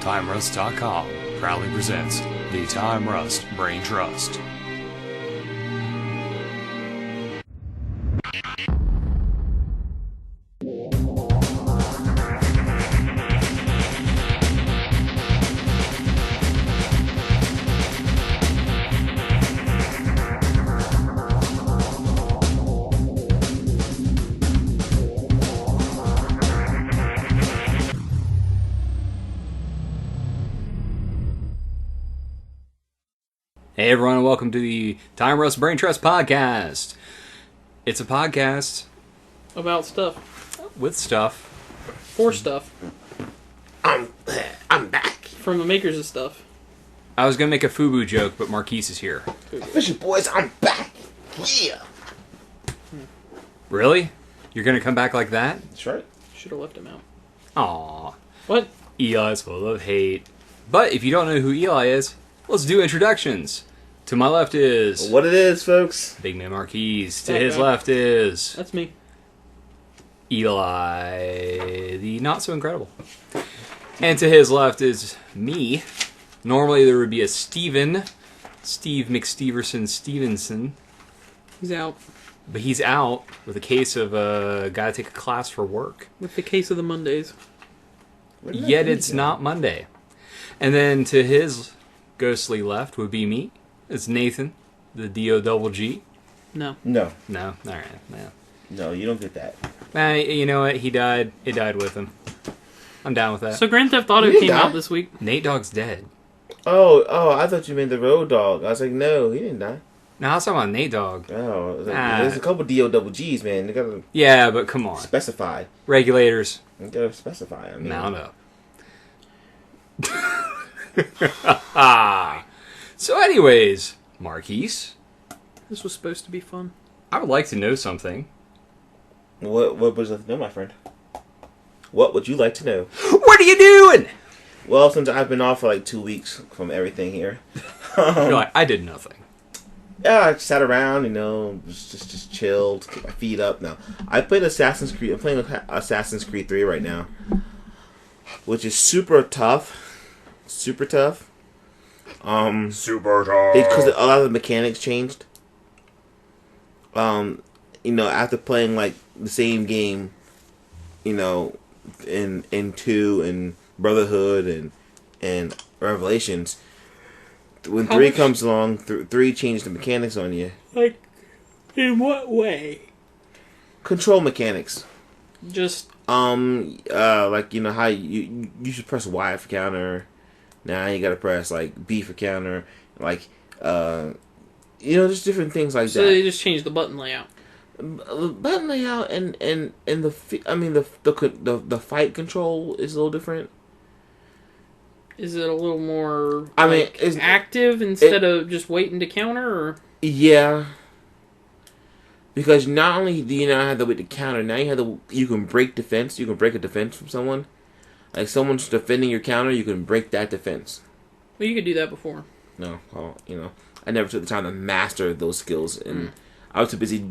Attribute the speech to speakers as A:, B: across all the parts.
A: TimeRust.com proudly presents the Time Rust Brain Trust. Hey everyone, and welcome to the Time Rust Brain Trust podcast. It's a podcast
B: About stuff.
A: with stuff.
B: For stuff.
C: I'm back.
B: From the makers of stuff.
A: I was gonna make a FUBU joke, but Marqees is here.
C: Fishy boys, I'm back. Yeah.
A: Really? You're gonna come back like that?
C: That's right.
B: Should have left him out.
A: Aww.
B: What?
A: Eli's full of hate. But if you don't know who Eli is, let's do introductions. To my left is
C: What it is, folks.
A: Big Man Marqees. To
B: That
A: his
B: guy.
A: left is
B: That's me.
A: Eli, the not so incredible. And to his left is me. Normally there would be a Steve McSteverson Stevenson,
B: He's out.
A: but he's out with a case of gotta take a class for work.
B: With the case of the Mondays.
A: Yet it's not Monday. And then to his ghostly left would be me. It's Nathan, the D-O-double-G.
B: No.
C: No.
A: No? Alright, no.
C: No, you don't get that.
A: You know what? He died. It died with him. I'm down with that.
B: So Grand Theft Auto
C: He didn't
B: came
C: die.
B: out this week.
A: Nate Dogg's dead.
C: Oh, I thought you meant the road dog. I was like, no, he didn't die.
A: Now I was talking about Nate Dogg.
C: Oh, I was like,
A: Ah.
C: there's a couple D-O-double-G's, man. They gotta
A: Yeah, but come on.
C: specify.
A: Regulators.
C: You gotta specify. I mean,
A: Mount up. Ah. So anyways, Marqees,
B: This was supposed to be fun.
A: I would like to know something.
C: What would you like to know, my friend? What would you like to know?
A: What are you doing?
C: Well, since I've been off for like 2 weeks from everything here.
A: You're like, I did nothing.
C: Yeah, I sat around, just chilled, keep my feet up. Now, I played Assassin's Creed. I'm playing Assassin's Creed 3 right now, which is super tough. Super tough.
A: Super tough.
C: Because a lot of the mechanics changed. After playing like the same game, in 2 and Brotherhood and Revelations. When
B: How
C: 3
B: much-
C: comes along, 3 changed the mechanics on you.
B: Like, in what way?
C: Control mechanics.
B: Just,
C: How you should press Y for counter. Now you gotta press like B for counter. Just different things like
B: so
C: that.
B: they just changed the button layout.
C: Button layout and the fight control is a little different.
B: Is it a little more
C: it's-
B: active instead of just waiting to counter? Or
C: Yeah. Because not only do you not have to wait to counter, now you can break defense. You can break a defense from someone. Like someone's defending your counter, you can break that defense.
B: Well, you could do that before.
C: No, I never took the time to master those skills, and I was too busy,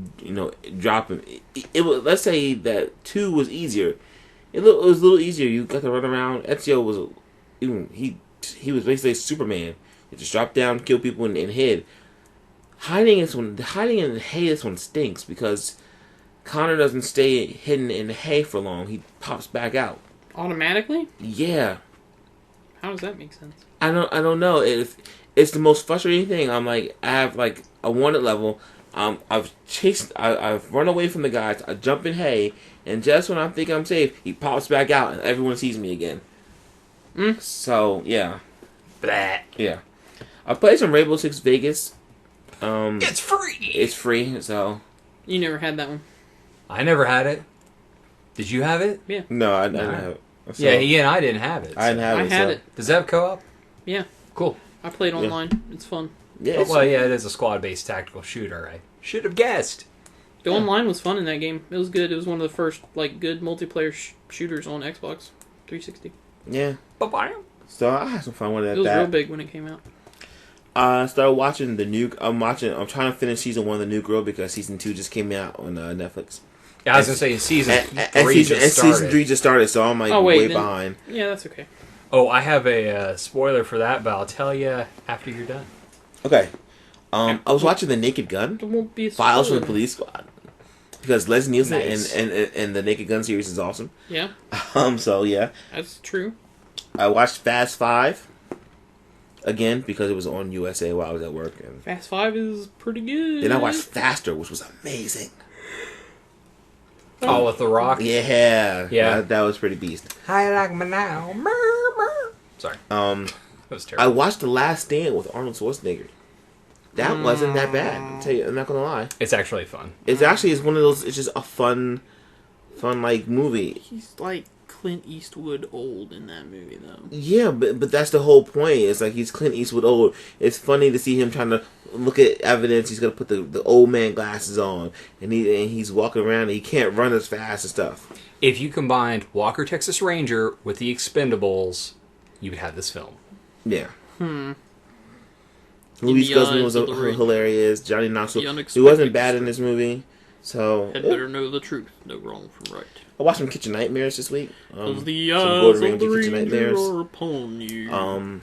C: dropping. It was, let's say that 2 was easier. It was a little easier. You got to run around. Ezio was, he was basically Superman. He just dropped down, kill people, and hid. Hiding in the hay. This one stinks because Connor doesn't stay hidden in the hay for long. He pops back out.
B: Automatically?
C: Yeah.
B: How does that make sense?
C: I don't know. It's the most frustrating thing. I'm like, I have like a wanted level. I've run away from the guys. I jump in hay, and just when I think I'm safe, he pops back out, and everyone sees me again. So yeah,
A: Blah.
C: yeah. I played some Rainbow Six Vegas.
A: It's free.
C: It's free, so
B: You never had that one.
A: I never had it. Did you have it?
C: no, I didn't
A: No.
C: have it. So,
A: Yeah, Ian, I didn't have it.
C: I didn't have
B: I
C: it.
B: had
C: so.
B: it.
A: Does that have co-op?
B: Yeah.
A: Cool.
B: I played online. It's fun.
C: Yeah,
A: Oh,
C: it's-
A: well, yeah, it is a squad-based tactical shooter. I should have guessed.
B: The online was fun in that game. It was good. It was one of the first good multiplayer shooters on Xbox 360.
C: yeah.
A: Bye-bye.
C: So I had some fun with
B: It was
C: that.
B: real big when it came out.
C: I started watching I'm trying to finish season 1 of The New Girl because season 2 just came out on Netflix.
A: Yeah, I was going to say season
C: And
A: 3 just started.
C: season 3 just started, so I'm like
B: Oh, wait,
C: way
B: then-
C: behind.
B: Yeah, that's okay.
A: Oh, I have a spoiler for that, but I'll tell you after you're done.
C: Okay. I was watching The Naked Gun.
B: It won't be a
C: Files from
B: spoiler.
C: the Police Squad. Because Leslie Nielsen
A: Nice.
C: and the Naked Gun series is awesome.
B: Yeah,
C: So yeah.
B: that's true.
C: I watched Fast 5 again because it was on USA while I was at work. And
B: Fast 5 is pretty good.
C: then I watched Faster, which was amazing.
A: Oh, with The Rock?
C: Yeah.
A: Yeah.
C: That was pretty beast.
A: I like me now. Sorry. That was
C: I
A: terrible.
C: watched The Last Stand with Arnold Schwarzenegger. That wasn't that bad. I'll tell you, I'm not gonna lie.
A: It's actually fun.
C: It's actually one of those. It's just a fun like movie.
B: He's like Clint Eastwood old in that movie, though.
C: Yeah, but that's the whole point. It's like he's Clint Eastwood old. It's funny to see him trying to look at evidence. He's gonna put the old man glasses on, and he's walking around. And he can't run as fast and stuff.
A: If you combined Walker, Texas Ranger with The Expendables, you would have this film.
C: Yeah.
B: In
C: Louis
B: the
C: Guzman
B: eyes
C: was
B: of the rain.
C: hilarious. Johnny Knoxville.
B: The
C: He
B: unexpected
C: wasn't bad in this movie. So
B: Had better know the truth. No wrong from right.
C: I watched some Kitchen Nightmares this week.
B: Because the
C: some
B: eyes
C: Gordon
B: of the
C: Ramsay Kitchen
B: ranger
C: Nightmares.
B: are upon you.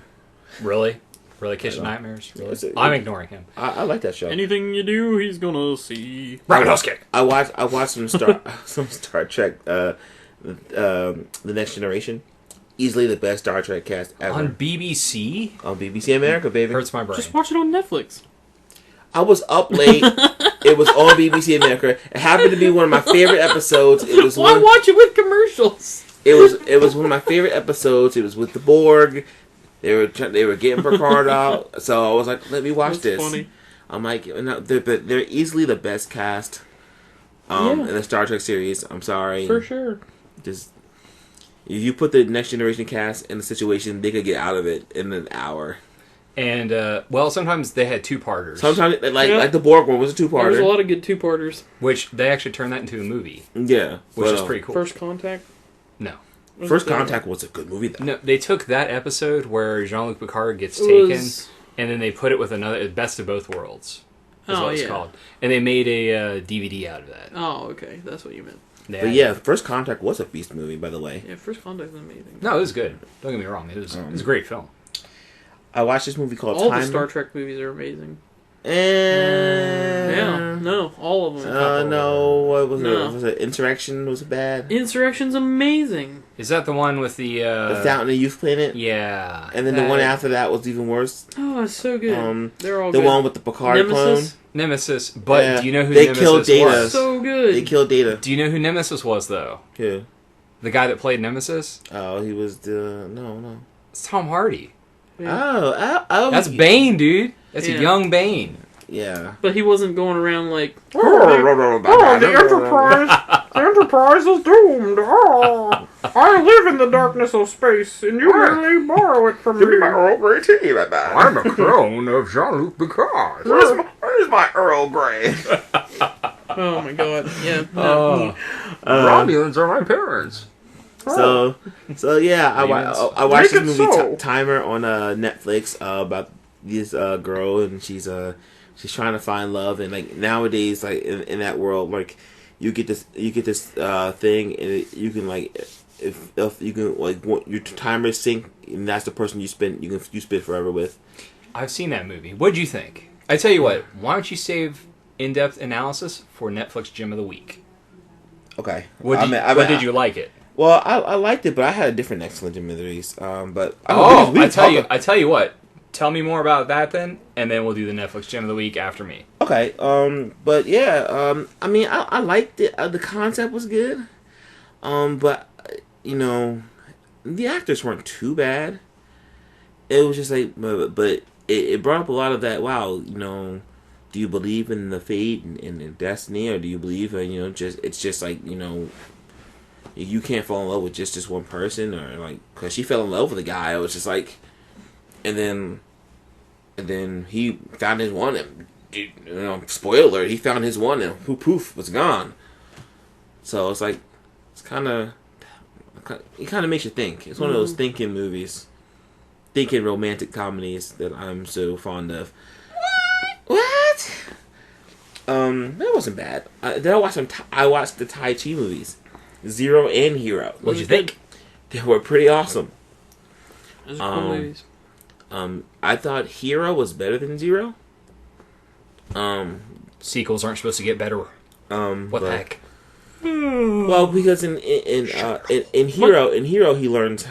A: Really? Really? Kitchen
C: I know.
A: Nightmares? Really?
C: It's a-
A: I'm ignoring him.
C: I like that show.
B: Anything you do, he's gonna see.
A: Roundhouse kick!
C: I watched some Star Trek, The Next Generation. Easily the best Star Trek cast ever.
A: On BBC?
C: On BBC America, baby.
A: Hurts my brain.
B: Just watch it on Netflix.
C: I was up late. It was on BBC America. It happened to be one of my favorite episodes. It was
B: Why watch it with commercials?
C: It was one of my favorite episodes. It was with the Borg. They were getting Picard out. So I was like, let me watch
B: That's
C: this.
B: funny.
C: I'm like, no, they're easily the best cast in the Star Trek series. I'm sorry.
B: For sure.
C: Just if you put the Next Generation cast in a situation, they could get out of it in an hour.
A: And, well, sometimes they had two-parters.
C: Sometimes, like the Borg one was a
B: There's a
C: two-parter.
B: lot of good two-parters.
A: Which they actually turned that into a movie.
C: Yeah.
A: Which is pretty cool.
B: First Contact.
A: No.
C: First Contact was a good movie, though.
A: No, they took that episode where Jean-Luc Picard gets
B: It
A: taken,
B: was-
A: and then they put it with another Best of Both Worlds. Is
B: Oh,
A: what it's
B: yeah.
A: called. And they made a DVD out of that.
B: Oh, okay. That's what you meant.
C: But yeah, First Contact was a beast movie, by the way.
B: Yeah, First Contact is amazing.
A: No, it was good. Don't get me wrong. It was a great film.
C: I watched this movie called
B: All
C: Timer.
B: the Star Trek movies are amazing.
C: And
B: Yeah, no, all of them.
C: no, what was
B: No.
C: it? Was it Insurrection? Was it bad?
B: Insurrection's amazing.
A: Is that the one with the...
C: The Fountain of Youth Planet.
A: Yeah.
C: And then the one after that was even worse.
B: Oh, it's so good. They're all
C: The
B: good.
C: one with the Picard
B: Nemesis.
A: Nemesis. But
C: Yeah.
A: do you know who
C: They
A: Nemesis
C: killed Data.
A: was?
B: So good.
C: They killed Data.
A: Do you know who Nemesis was, though?
C: Yeah.
A: The guy that played Nemesis?
C: Oh, he was the no.
A: It's Tom Hardy.
B: Yeah.
C: Oh,
A: That's Bane, dude. That's
B: Yeah.
A: a young Bane.
C: Yeah.
B: But he wasn't going around like,
C: The
B: Enterprise is doomed. Oh, I live in the darkness of space, and you merely borrow it from me.
C: Earl Grey tea, my man.
A: a clone of Jean-Luc Picard.
C: Where's my Earl Grey?
B: Oh my god, yeah. No.
A: Romulans are my parents.
C: So yeah, I watched
B: Make
C: this
B: it
C: movie
B: so.
C: Timer on Netflix about this girl, and she's trying to find love, and like nowadays, like in that world, like you get this thing, and you can like if you can like want your timer sync, and that's the person you spend forever with.
A: I've seen that movie. What'd you think? I tell you what. Why don't you save in-depth analysis for Netflix Gym of the Week?
C: Okay,
A: What did you like it?
C: Well, I liked it, but I had a different excellent movies. But
A: I tell you what. Tell me more about that then, and then we'll do the Netflix Gym of the Week after me.
C: Okay. But yeah. I mean, I liked it. The concept was good. But you know, the actors weren't too bad. It was just like, but it brought up a lot of that. Wow, you know, do you believe in the fate and destiny, or do you believe in it's just like you can't fall in love with just this one person, or like because she fell in love with a guy, it was just like, and then he found his one, and spoiler alert, he found his one, and poof was gone. So it's like it kind of makes you think. It's one of those thinking movies, thinking romantic comedies that I'm so fond of. What? That wasn't bad. Then I watched the Tai Chi movies. Zero and Hero.
A: What'd you think?
C: They were pretty awesome.
B: Those are cool movies.
C: I thought Hero was better than Zero.
A: Sequels aren't supposed to get better. What the heck?
C: Well, because in Hero he learns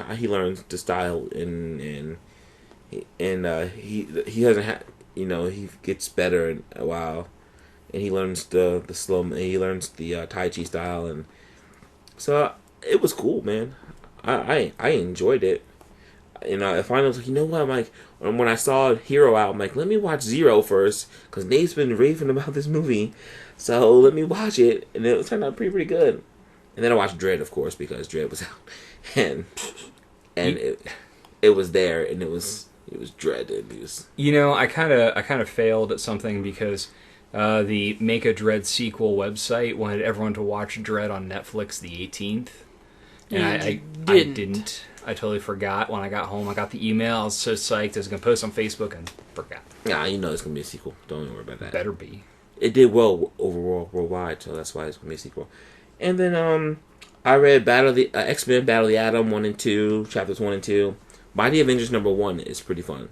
C: the style and he doesn't have he gets better in a while, and he learns the slow, he learns the Tai Chi style, and so it was cool, man. I enjoyed it. And I finally was like, you know what? I'm like, when I saw Hero out, I'm like, let me watch Zero first, because Nate's been raving about this movie, so let me watch it, and it turned out pretty good. And then I watched Dread, of course, because Dread was out, and it was there, and it was Dread, and it was.
A: I kind of failed at something because the Make a Dread sequel website wanted everyone to watch Dread on Netflix the 18th, and I didn't. I totally forgot when I got home. I got the email. I was so psyched. I was going to post on Facebook and forgot.
C: Nah, it's going to be a sequel. Don't even worry about that.
A: Better be.
C: It did well overall worldwide, so that's why it's going to be a sequel. And then I read X-Men Battle of the Atom 1 and 2, chapters 1 and 2. Mighty Avengers #1 is pretty fun.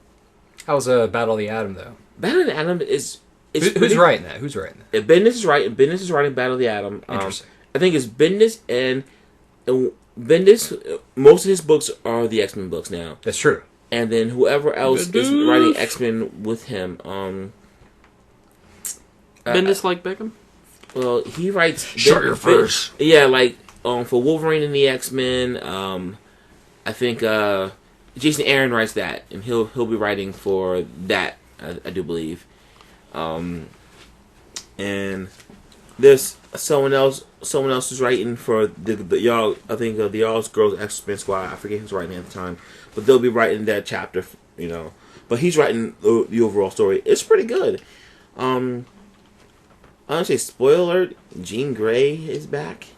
A: How's Battle of the Atom, though?
C: Battle of the Atom is...
A: Who's writing that? Who's writing that?
C: Bendis is writing. Bendis is writing Battle of the Atom.
A: Interesting.
C: I think it's Bendis and Bendis. Most of his books are the X-Men books now.
A: That's true.
C: And then whoever else is writing X-Men with him,
B: Bendis like Beckham?
C: Well, he writes.
A: Shut your face.
C: Yeah, like for Wolverine and the X-Men. I think Jason Aaron writes that, and he'll be writing for that. I do believe. And there's someone else is writing for the y'all. I think the Y'all's Girls X-Men Squad. I forget who's writing at the time, but they'll be writing that chapter. But he's writing the overall story. It's pretty good. I don't say spoiler alert. Jean Grey is back.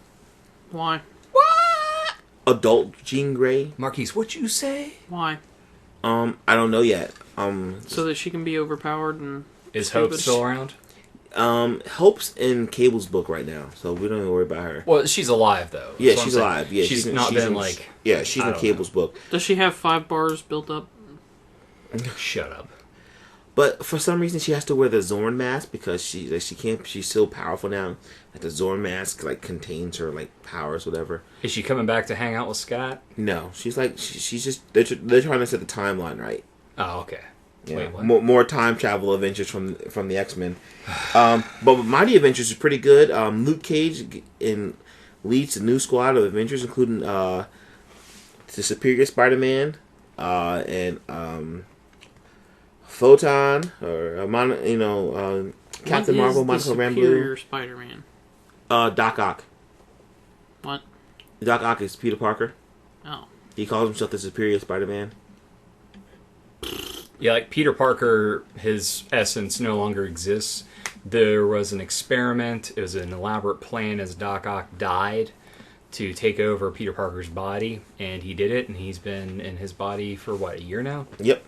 B: Why?
C: What? Adult Jean Grey.
A: Marquise, what you say?
B: Why?
C: I don't know yet.
B: So that she can be overpowered and...
A: Is Hope still around?
C: Hope's in Cable's book right now, so we don't even worry about her.
A: Well, she's alive, though.
C: Yeah, she's alive. Yeah,
A: she's not been like...
C: Yeah, she's in Cable's book.
B: Does she have 5 bars built up?
A: Shut up.
C: But for some reason, she has to wear the Zorn mask because she can't. She's so powerful now that the Zorn mask contains her powers, whatever.
A: Is she coming back to hang out with Scott?
C: No, she's she's just they're trying to set the timeline right.
A: Oh, okay.
C: Yeah.
A: Wait, what?
C: More time travel adventures from the X-Men. But Mighty Avengers is pretty good. Luke Cage leads a new squad of Avengers, including the Superior Spider-Man and Photon or Captain Marvel, Michael Rambeau.
B: Superior Spider-Man.
C: Doc Ock.
B: What?
C: Doc Ock is Peter Parker.
B: Oh.
C: He calls himself the Superior Spider-Man.
A: Yeah, like Peter Parker, his essence no longer exists. There was an experiment. It was an elaborate plan as Doc Ock died to take over Peter Parker's body, and he did it, and he's been in his body for, a year now?
C: Yep.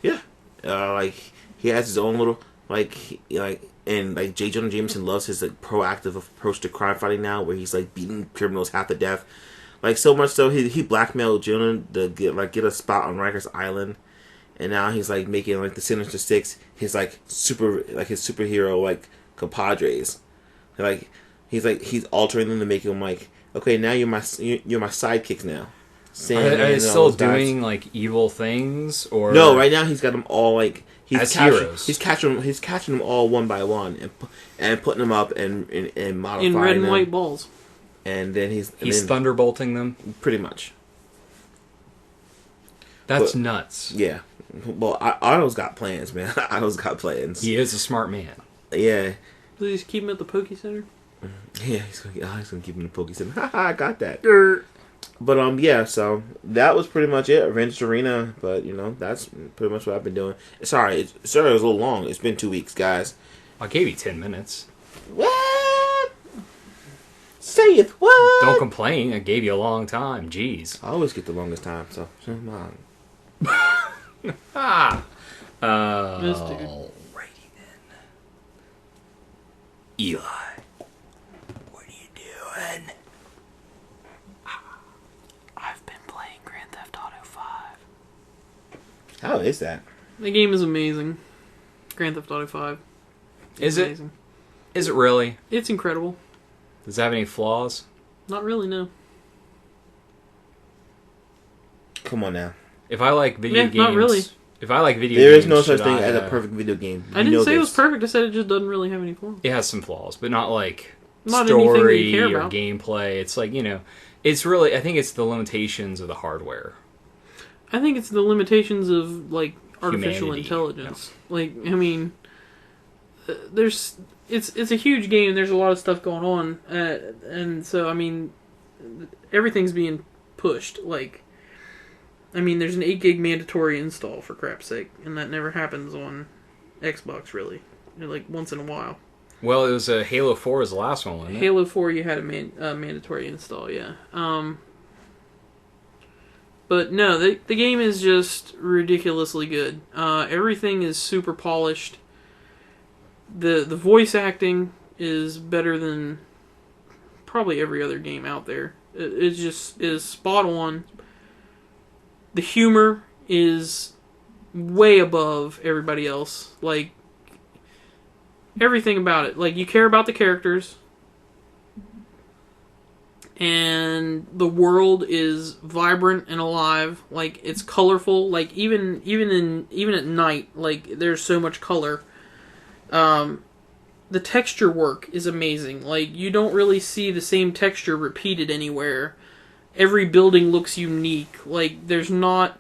C: Yeah. He has his own little, and J. Jonah Jameson loves his proactive approach to crime fighting now, where he's beating criminals half to death. So much so he blackmailed Jonah to get a spot on Rikers Island, and now he's making the Sinister Six his super his superhero compadres. He's altering them to make them okay, now you're my sidekicks now.
A: Are they still doing evil things, or
C: no? Right now he's got them all
A: as heroes.
C: He's catching them all one by one and putting them up and modifying
B: in red and
C: them.
B: white balls.
C: And then he's
A: thunderbolting them,
C: pretty much.
A: That's nuts.
C: Yeah. Well, Otto's got plans, man. Otto's got plans.
A: He is a smart man.
C: Yeah.
B: Does he just keep him at the Poke Center?
C: Yeah, he's gonna keep him in the Poke Center. Haha, I got that. But yeah, so that was pretty much it. Avengers Arena, but that's pretty much what I've been doing. Sorry, it was a little long. It's been 2 weeks, guys.
A: I gave you 10 minutes.
C: What? Sayeth what?
A: Don't complain. I gave you a long time. Jeez.
C: I always get the longest time, so come on.
A: Alrighty then. Eli, what are you doing?
B: I've been playing Grand Theft Auto
C: How is that?
B: The game is amazing. Grand Theft Auto 5.
A: Is it? Amazing. Is it really?
B: It's incredible.
A: Does it have any flaws?
B: Not really, no.
C: Come on now.
A: If I like video games...
B: not really.
A: If I like video
C: games... There is no
A: such
C: thing as a perfect video game.
B: I didn't say it was perfect. I said it just doesn't really have any flaws.
A: It has some flaws, but not like
B: not
A: story or gameplay. It's like, it's really... I think it's the limitations of the hardware.
B: I think it's the limitations of, like, artificial intelligence. No. Like, I mean... There's... It's a huge game. There's a lot of stuff going on. And so, I mean... Everything's being pushed. Like... I mean, there's an 8 gig mandatory install, for crap's sake, and that never happens on Xbox, really. Like, once in a while.
A: Well, it was Halo 4 was the last one, wasn't it?
B: Halo 4, you had a mandatory install, yeah. But no, the game is just ridiculously good. Everything is super polished. The voice acting is better than probably every other game out there. It just is spot on. The humor is way above everybody else. Like, everything about it. Like, you care about the characters. And the world is vibrant and alive. Like, it's colorful. Like, even at night, like, there's so much color. The texture work is amazing. Like, you don't really see the same texture repeated anywhere. Every building looks unique. Like, there's not...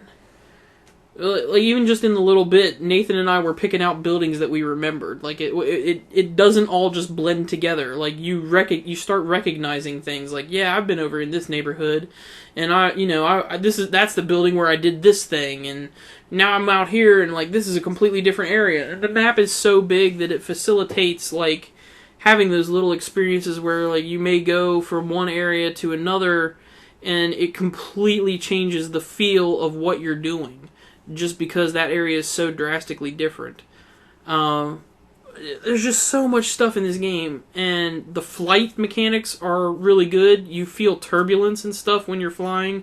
B: Like, even just in the little bit, Nathan and I were picking out buildings that we remembered. Like, it doesn't all just blend together. Like, you start recognizing things. Like, yeah, I've been over in this neighborhood, and that's the building where I did this thing, and now I'm out here, and, like, this is a completely different area. And the map is so big that it facilitates, like, having those little experiences where, like, you may go from one area to another, and it completely changes the feel of what you're doing, just because that area is so drastically different. There's just so much stuff in this game, and the flight mechanics are really good. You feel turbulence and stuff when you're flying,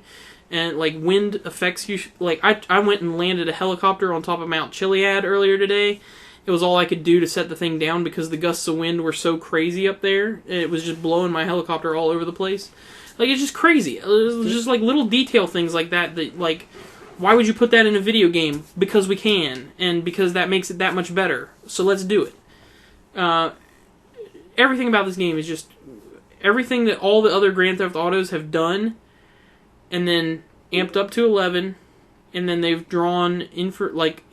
B: and, like, wind affects you. Like, I went and landed a helicopter on top of Mount Chiliad earlier today. It was all I could do to set the thing down because the gusts of wind were so crazy up there. It was just blowing my helicopter all over the place. Like, it's just crazy. It's just, like, little detail things like that, like, why would you put that in a video game? Because we can, and because that makes it that much better. So let's do it. Everything about this game is just everything that all the other Grand Theft Autos have done, and then amped up to 11, and then they've drawn in for, like,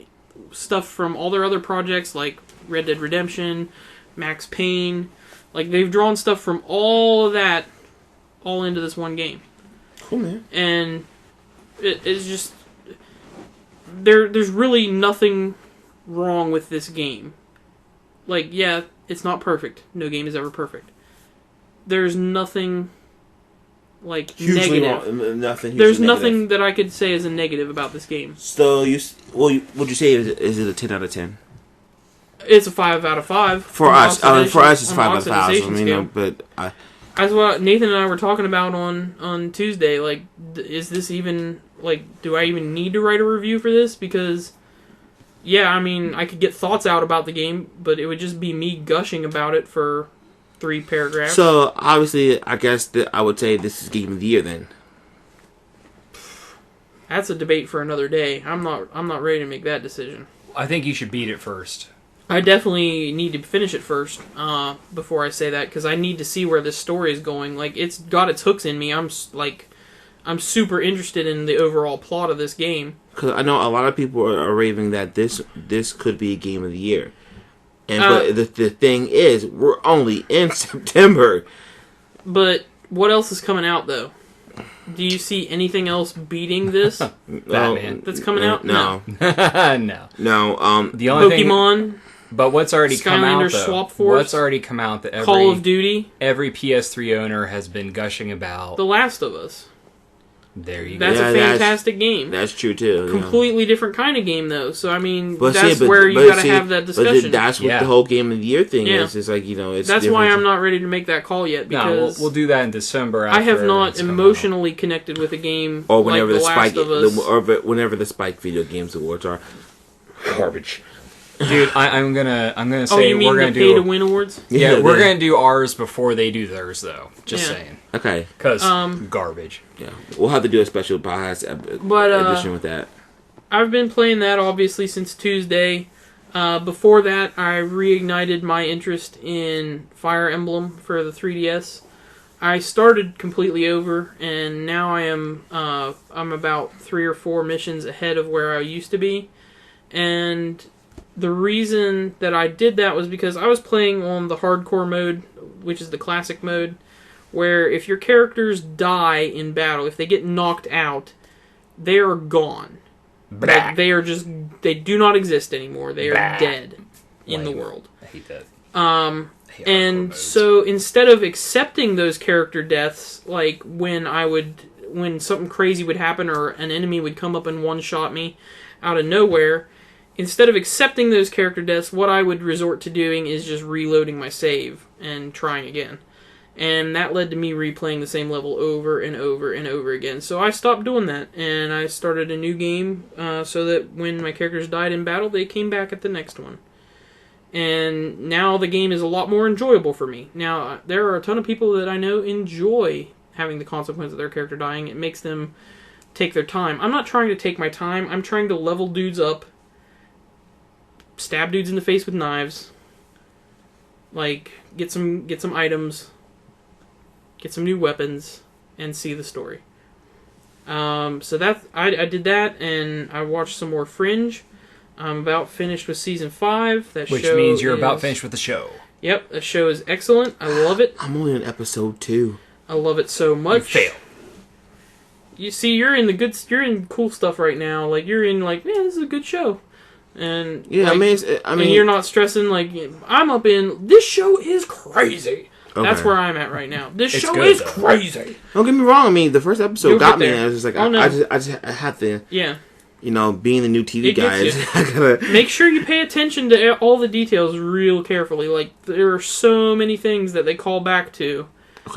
B: stuff from all their other projects, like Red Dead Redemption, Max Payne. Like, they've drawn stuff from all of that all into this one game.
C: Cool, man.
B: And it's just... There's really nothing wrong with this game. Like, yeah, it's not perfect. No game is ever perfect. There's nothing, like,
C: hugely
B: negative.
C: Nothing.
B: There's nothing that I could say is a negative about this game.
C: So, would you say is it a 10 out of 10?
B: It's a 5 out of 5.
C: For us, it's 5 out of 5. I mean, but
B: that's what Nathan and I were talking about on Tuesday. Like, is this even, like, do I even need to write a review for this? Because, yeah, I mean, I could get thoughts out about the game, but it would just be me gushing about it for 3 paragraphs.
C: So, obviously, I guess that I would say this is Game of the Year, then.
B: That's a debate for another day. I'm not ready to make that decision.
A: I think you should beat it first.
B: I definitely need to finish it first before I say that, because I need to see where this story is going. Like, it's got its hooks in me. I'm super interested in the overall plot of this game.
C: Because I know a lot of people are raving that this could be a Game of the Year. And but the thing is, we're only in September.
B: But what else is coming out, though? Do you see anything else beating this?
A: Batman.
B: That's coming out?
C: No.
A: No.
C: No.
A: The only
B: Pokemon.
A: But what's already come out, though?
B: Swap Force,
A: what's already come out that
B: Call of Duty,
A: every PS3 owner has been gushing about?
B: The Last of Us.
A: There you go.
B: That's a fantastic game.
C: That's true too.
B: Completely different kind of game though. So I mean,
C: but
B: that's where you got to have that discussion.
C: But that's what the whole game of the year thing is. It's like it's.
B: That's why I'm not ready to make that call yet because
A: we'll do that in December.
B: I have not emotionally connected with a game
C: or whenever
B: like
C: the
B: Last
C: Spike
B: of Us.
C: or whenever the Spike Video Games Awards are garbage.
A: Dude, I'm gonna say
B: oh, you mean
A: we're gonna
B: the pay to win awards?
A: Yeah, we're gonna do ours before they do theirs, though. Just saying.
C: Okay.
A: Because garbage.
C: Yeah, we'll have to do a special podcast edition with that.
B: I've been playing that obviously since Tuesday. Before that, I reignited my interest in Fire Emblem for the 3DS. I started completely over, and now I'm about 3 or 4 missions ahead of where I used to be, and the reason that I did that was because I was playing on the hardcore mode, which is the classic mode, where if your characters die in battle, if they get knocked out, they are gone. Like, they do not exist anymore. They are dead in the world.
A: I hate that.
B: And so instead of accepting those character deaths, like when something crazy would happen or an enemy would come up and one-shot me out of nowhere, instead of accepting those character deaths, what I would resort to doing is just reloading my save and trying again. And that led to me replaying the same level over and over and over again. So I stopped doing that, and I started a new game so that when my characters died in battle, they came back at the next one. And now the game is a lot more enjoyable for me. Now, there are a ton of people that I know enjoy having the consequence of their character dying. It makes them take their time. I'm not trying to take my time. I'm trying to level dudes up, stab dudes in the face with knives, like get some items, get some new weapons, and see the story. So that I did that, and I watched some more Fringe. I'm about finished with season 5.
A: Which means you're about finished with the show.
B: Yep, the show is excellent. I love it.
C: I'm only on episode 2.
B: I love it so much.
A: You fail.
B: You see, you're in cool stuff right now. Like you're in this is a good show. And
C: yeah,
B: like, and you're not stressing like I'm up in this show is crazy. Okay. That's where I'm at right now. This show is crazy.
C: Don't get me wrong. I mean, the first episode got me, and I was just like, I have to.
B: Yeah.
C: You know, being the new TV guy, I gotta
B: make sure you pay attention to all the details real carefully. Like there are so many things that they call back to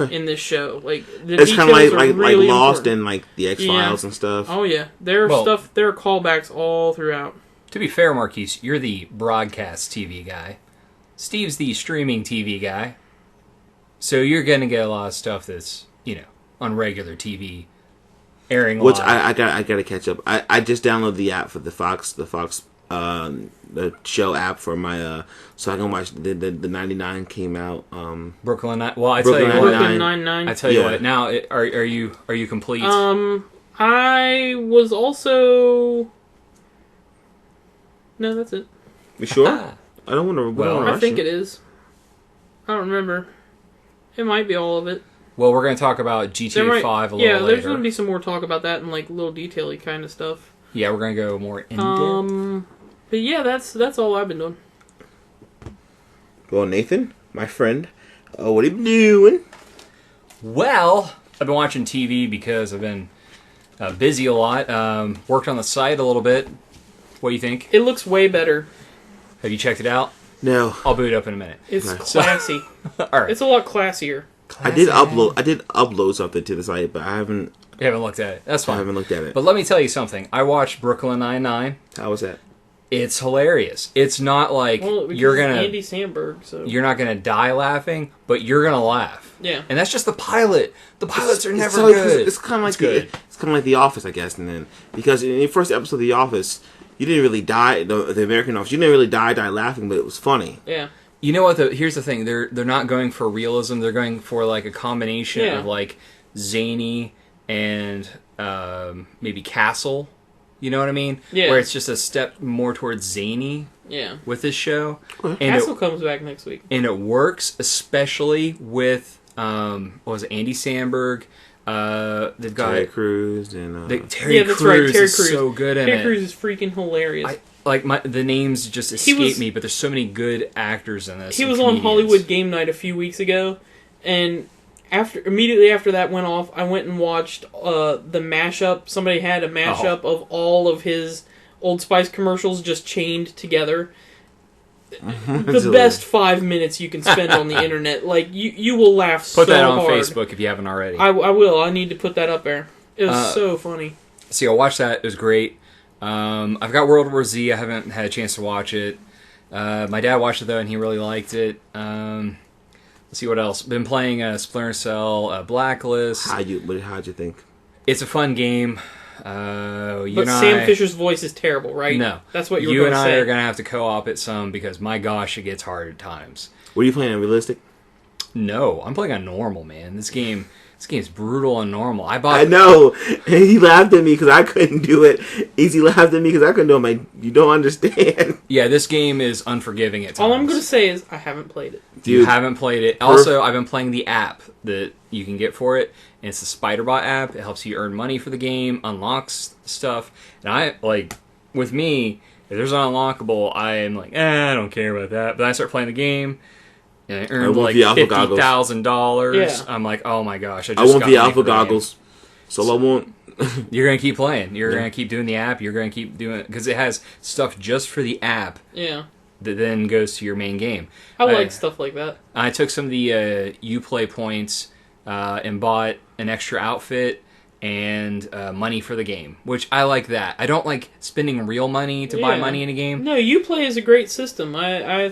B: in this show. Like it's kind of like really
C: Lost and like the X-Files and stuff.
B: Oh yeah, there are callbacks all throughout.
A: To be fair, Marqees, you're the broadcast TV guy. Steve's the streaming TV guy. So you're going to get a lot of stuff that's, on regular TV airing live.
C: Which I got to catch up. I just downloaded the app for the Fox the show app for my so I can watch the 99 came out.
A: Brooklyn Nine. Well, I tell you what.
B: Brooklyn Nine-Nine.
A: I tell you what. Now, are you complete?
B: I was also. No, that's it.
C: You sure? I don't want to.
B: Well, I think it is. I don't remember. It might be all of it.
A: Well, we're going to talk about GTA 5 a little later.
B: Yeah, there's going to be some more talk about that and like little detail-y kind of stuff.
A: Yeah, we're going to go more in-depth.
B: But yeah, that's all I've been doing.
C: Well, Nathan, my friend, what have you been doing?
A: Well, I've been watching TV because I've been busy a lot. Worked on the site a little bit. What do you think?
B: It looks way better.
A: Have you checked it out?
C: No.
A: I'll boot it up in a minute.
B: It's classy.
A: All right.
B: It's a lot classier.
C: I did upload something to the site, but I haven't.
A: You haven't looked at it. That's fine.
C: I haven't looked at it.
A: But let me tell you something. I watched Brooklyn Nine-Nine.
C: How was that?
A: It's hilarious. It's not like you're gonna
B: Andy Samberg, so
A: you're not gonna die laughing, but you're gonna laugh.
B: Yeah.
A: And that's just the pilot. The pilots are never good.
C: It's kind of like The Office, I guess, and then because in the first episode of The Office, you didn't really die. The American Office, you didn't really die laughing, but it was funny.
B: Yeah.
A: You know what? Here's the thing. They're not going for realism. They're going for like a combination of like zany and maybe Castle. You know what I mean?
B: Yeah.
A: Where it's just a step more towards zany.
B: Yeah.
A: With this show.
B: And Castle comes back next week.
A: And it works, especially with what was it, Andy Samberg. They've got
C: Terry Crews and
A: Terry Crews is so good in it.
B: Terry Crews is freaking hilarious.
A: The names just escape me, but there's so many good actors in this.
B: He was on Hollywood Game Night a few weeks ago, and immediately after that went off, I went and watched the mashup. Somebody had a mashup of all of his Old Spice commercials just chained together. The best 5 minutes you can spend on the internet. Like, you will laugh so hard.
A: Put that on Facebook if you haven't already.
B: I will. I need to put that up there. It was so funny.
A: See, I watched that. It was great. I've got World War Z. I haven't had a chance to watch it. My dad watched it, though, and he really liked it. Let's see what else. Been playing Splinter Cell Blacklist.
C: How'd you think?
A: It's a fun game.
B: But Sam Fisher's voice is terrible, right?
A: No.
B: That's what you were going to say.
A: You and I are going to have to co-op it some because, my gosh, it gets hard at times.
C: Were you playing on realistic?
A: No, I'm playing on normal, man. This game's brutal on normal.
C: I know. And he laughed at me because I couldn't do it. Easy laughed at me because I couldn't do it. I'm like, you don't understand.
A: Yeah, this game is unforgiving at times.
B: All I'm going to say is I haven't played it.
A: Dude, you haven't played it. Also, I've been playing the app that you can get for it. And it's the Spiderbot app. It helps you earn money for the game, unlocks stuff. And with me, if there's an unlockable, I am like, I don't care about that. But I start playing the game, and I earned like $50,000.
B: Yeah.
A: I'm like, oh my gosh,
C: I want the alpha goggles. So I want.
A: You're going to keep playing. You're going to keep doing the app. You're going to keep doing it. Because it has stuff just for the app.
B: Yeah.
A: That then goes to your main game.
B: I like stuff like that.
A: I took some of the Uplay points and bought an extra outfit and money for the game, which I like that. I don't like spending real money to buy money in a game.
B: No, Uplay is a great system. I'm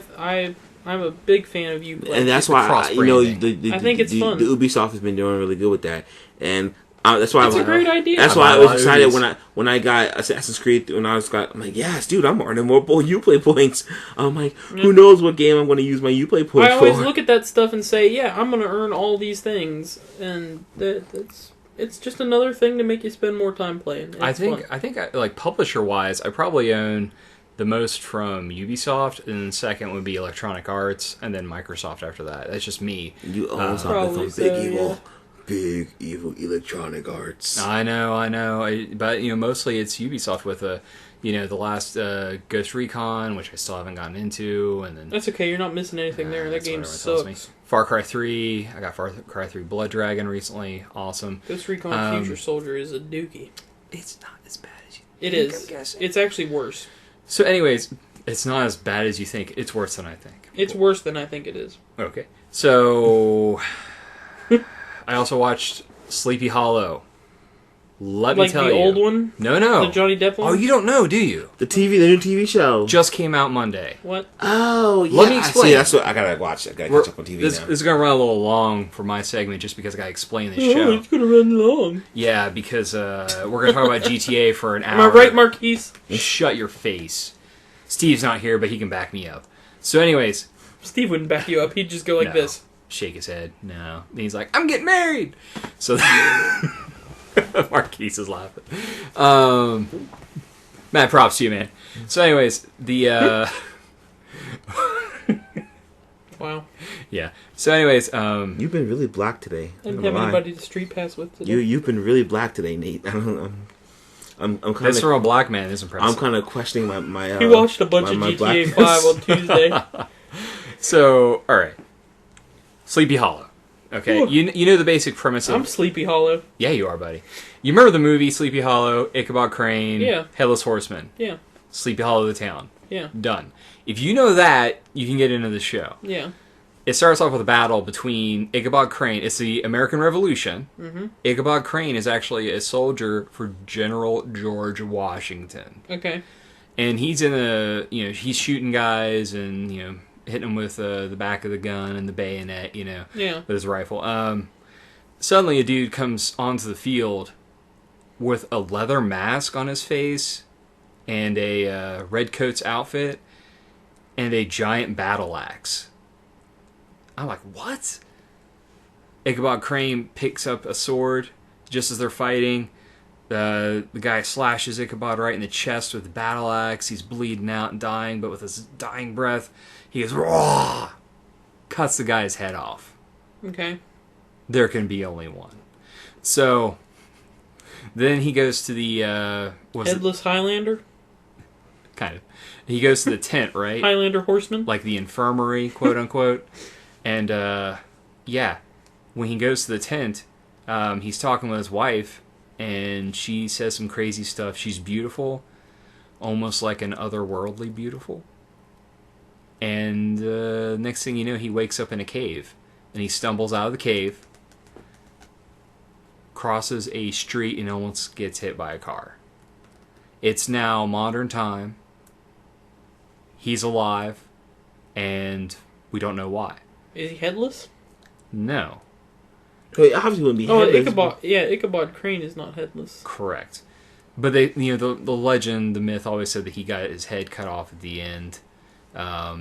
B: a big fan of Uplay.
C: And that's why I
B: think it's fun.
C: The Ubisoft has been doing really good with that, and that's why
B: it's a great idea.
C: That's why I was excited when I got Assassin's Creed and I'm like, yes, dude, I'm earning more Uplay points. I'm like, who knows what game I'm going to use my Uplay points for?
B: I always look at that stuff and say, yeah, I'm going to earn all these things, and it's just another thing to make you spend more time playing.
A: I think like publisher wise, I probably own the most from Ubisoft, and second would be Electronic Arts, and then Microsoft after that. That's just me.
C: You own something from Big Evil. Yeah. Big evil Electronic Arts.
A: I know. But mostly it's Ubisoft with the last Ghost Recon, which I still haven't gotten into, and then
B: that's okay. You're not missing anything there. That game sucks.
A: Far Cry 3. I got Far Cry 3 Blood Dragon recently. Awesome.
B: Ghost Recon Future Soldier is a dookie.
A: It's not as bad as you
B: think. It is. It's actually worse.
A: So, anyways, it's not as bad as you think. It's worse than I think.
B: It's worse than I think it is.
A: Okay. So. I also watched Sleepy Hollow. Let me tell you.
B: Like the old one?
A: No.
B: The Johnny Depp one?
A: Oh, you don't know, do you?
C: The new TV show.
A: Just came out Monday.
B: What?
C: Oh, yeah.
A: Let me explain.
C: See, that's what I gotta watch. I gotta catch up on TV
A: this
C: now.
A: This is gonna run a little long for my segment just because I gotta explain this show.
B: It's gonna run long.
A: Yeah, because we're gonna talk about GTA for an hour.
B: Am I right, Marqees?
A: Shut your face. Steve's not here, but he can back me up. So anyways.
B: Steve wouldn't back you up. He'd just go like this.
A: Shake his head. No. And he's like, I'm getting married! So Marquise is laughing. Mad props to you, man. So anyways, the
B: wow.
A: Yeah. So anyways,
C: you've been really black today.
B: I didn't have anybody to street pass with today.
C: You've been really black today, Nate. I'm kind of.
A: That's from a black man. Is impressive.
C: I'm kind of questioning my.
B: He watched a bunch of GTA 5 on Tuesday.
A: So, all right. Sleepy Hollow. Okay, you know the basic premise of...
B: I'm Sleepy Hollow.
A: Yeah, you are, buddy. You remember the movie Sleepy Hollow, Ichabod Crane,
B: yeah.
A: Headless Horseman?
B: Yeah.
A: Sleepy Hollow the town.
B: Yeah.
A: Done. If you know that, you can get into the show.
B: Yeah.
A: It starts off with a battle between Ichabod Crane. It's the American Revolution.
B: Mm-hmm.
A: Ichabod Crane is actually a soldier for General George Washington.
B: Okay.
A: And he's in a... he's shooting guys and, hitting him with the back of the gun and the bayonet, with his rifle. Suddenly a dude comes onto the field with a leather mask on his face and a redcoat's outfit and a giant battle axe. I'm like, what? Ichabod Crane picks up a sword just as they're fighting. The guy slashes Ichabod right in the chest with the battle axe. He's bleeding out and dying, but with his dying breath, he goes, raw! Cuts the guy's head off.
B: Okay.
A: There can be only one. So, then he goes to the...
B: Headless Highlander?
A: Kind of. He goes to the tent, right?
B: Highlander horseman?
A: Like the infirmary, quote-unquote. And, when he goes to the tent, he's talking with his wife, and she says some crazy stuff. She's beautiful, almost like an otherworldly beautiful. And next thing you know, he wakes up in a cave, and he stumbles out of the cave, crosses a street, and almost gets hit by a car. It's now modern time. He's alive, and we don't know why.
B: Is he headless?
A: No.
C: Well, he obviously wouldn't be headless.
B: Ichabod Crane is not headless.
A: Correct. But they, the legend, the myth always said that he got his head cut off at the end.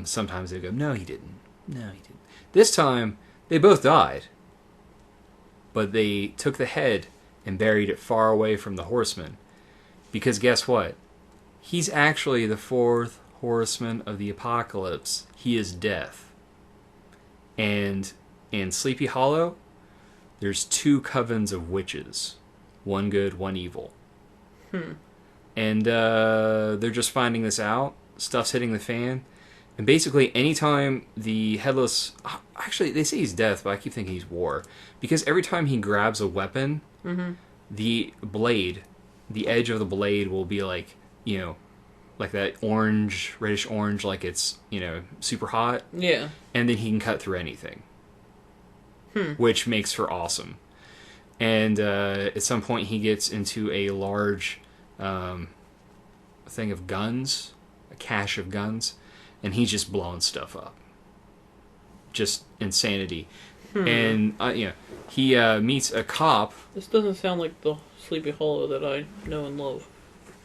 A: Sometimes they go, no, he didn't. No, he didn't. This time, they both died. But they took the head and buried it far away from the horseman. Because guess what? He's actually the fourth horseman of the apocalypse. He is death. And in Sleepy Hollow, there's 2 covens of witches. One good, one evil. And they're just finding this out. Stuff's hitting the fan. And basically, anytime the headless... Actually, they say he's death, but I keep thinking he's war. Because every time he grabs a weapon, the blade, the edge of the blade will be like, like that orange, reddish orange, like it's, super hot.
B: Yeah.
A: And then he can cut through anything. Which makes for awesome. And at some point he gets into a large thing of guns, a cache of guns, and he's just blowing stuff up. Just insanity. And, he meets a cop.
B: This doesn't sound like the Sleepy Hollow that I know and love.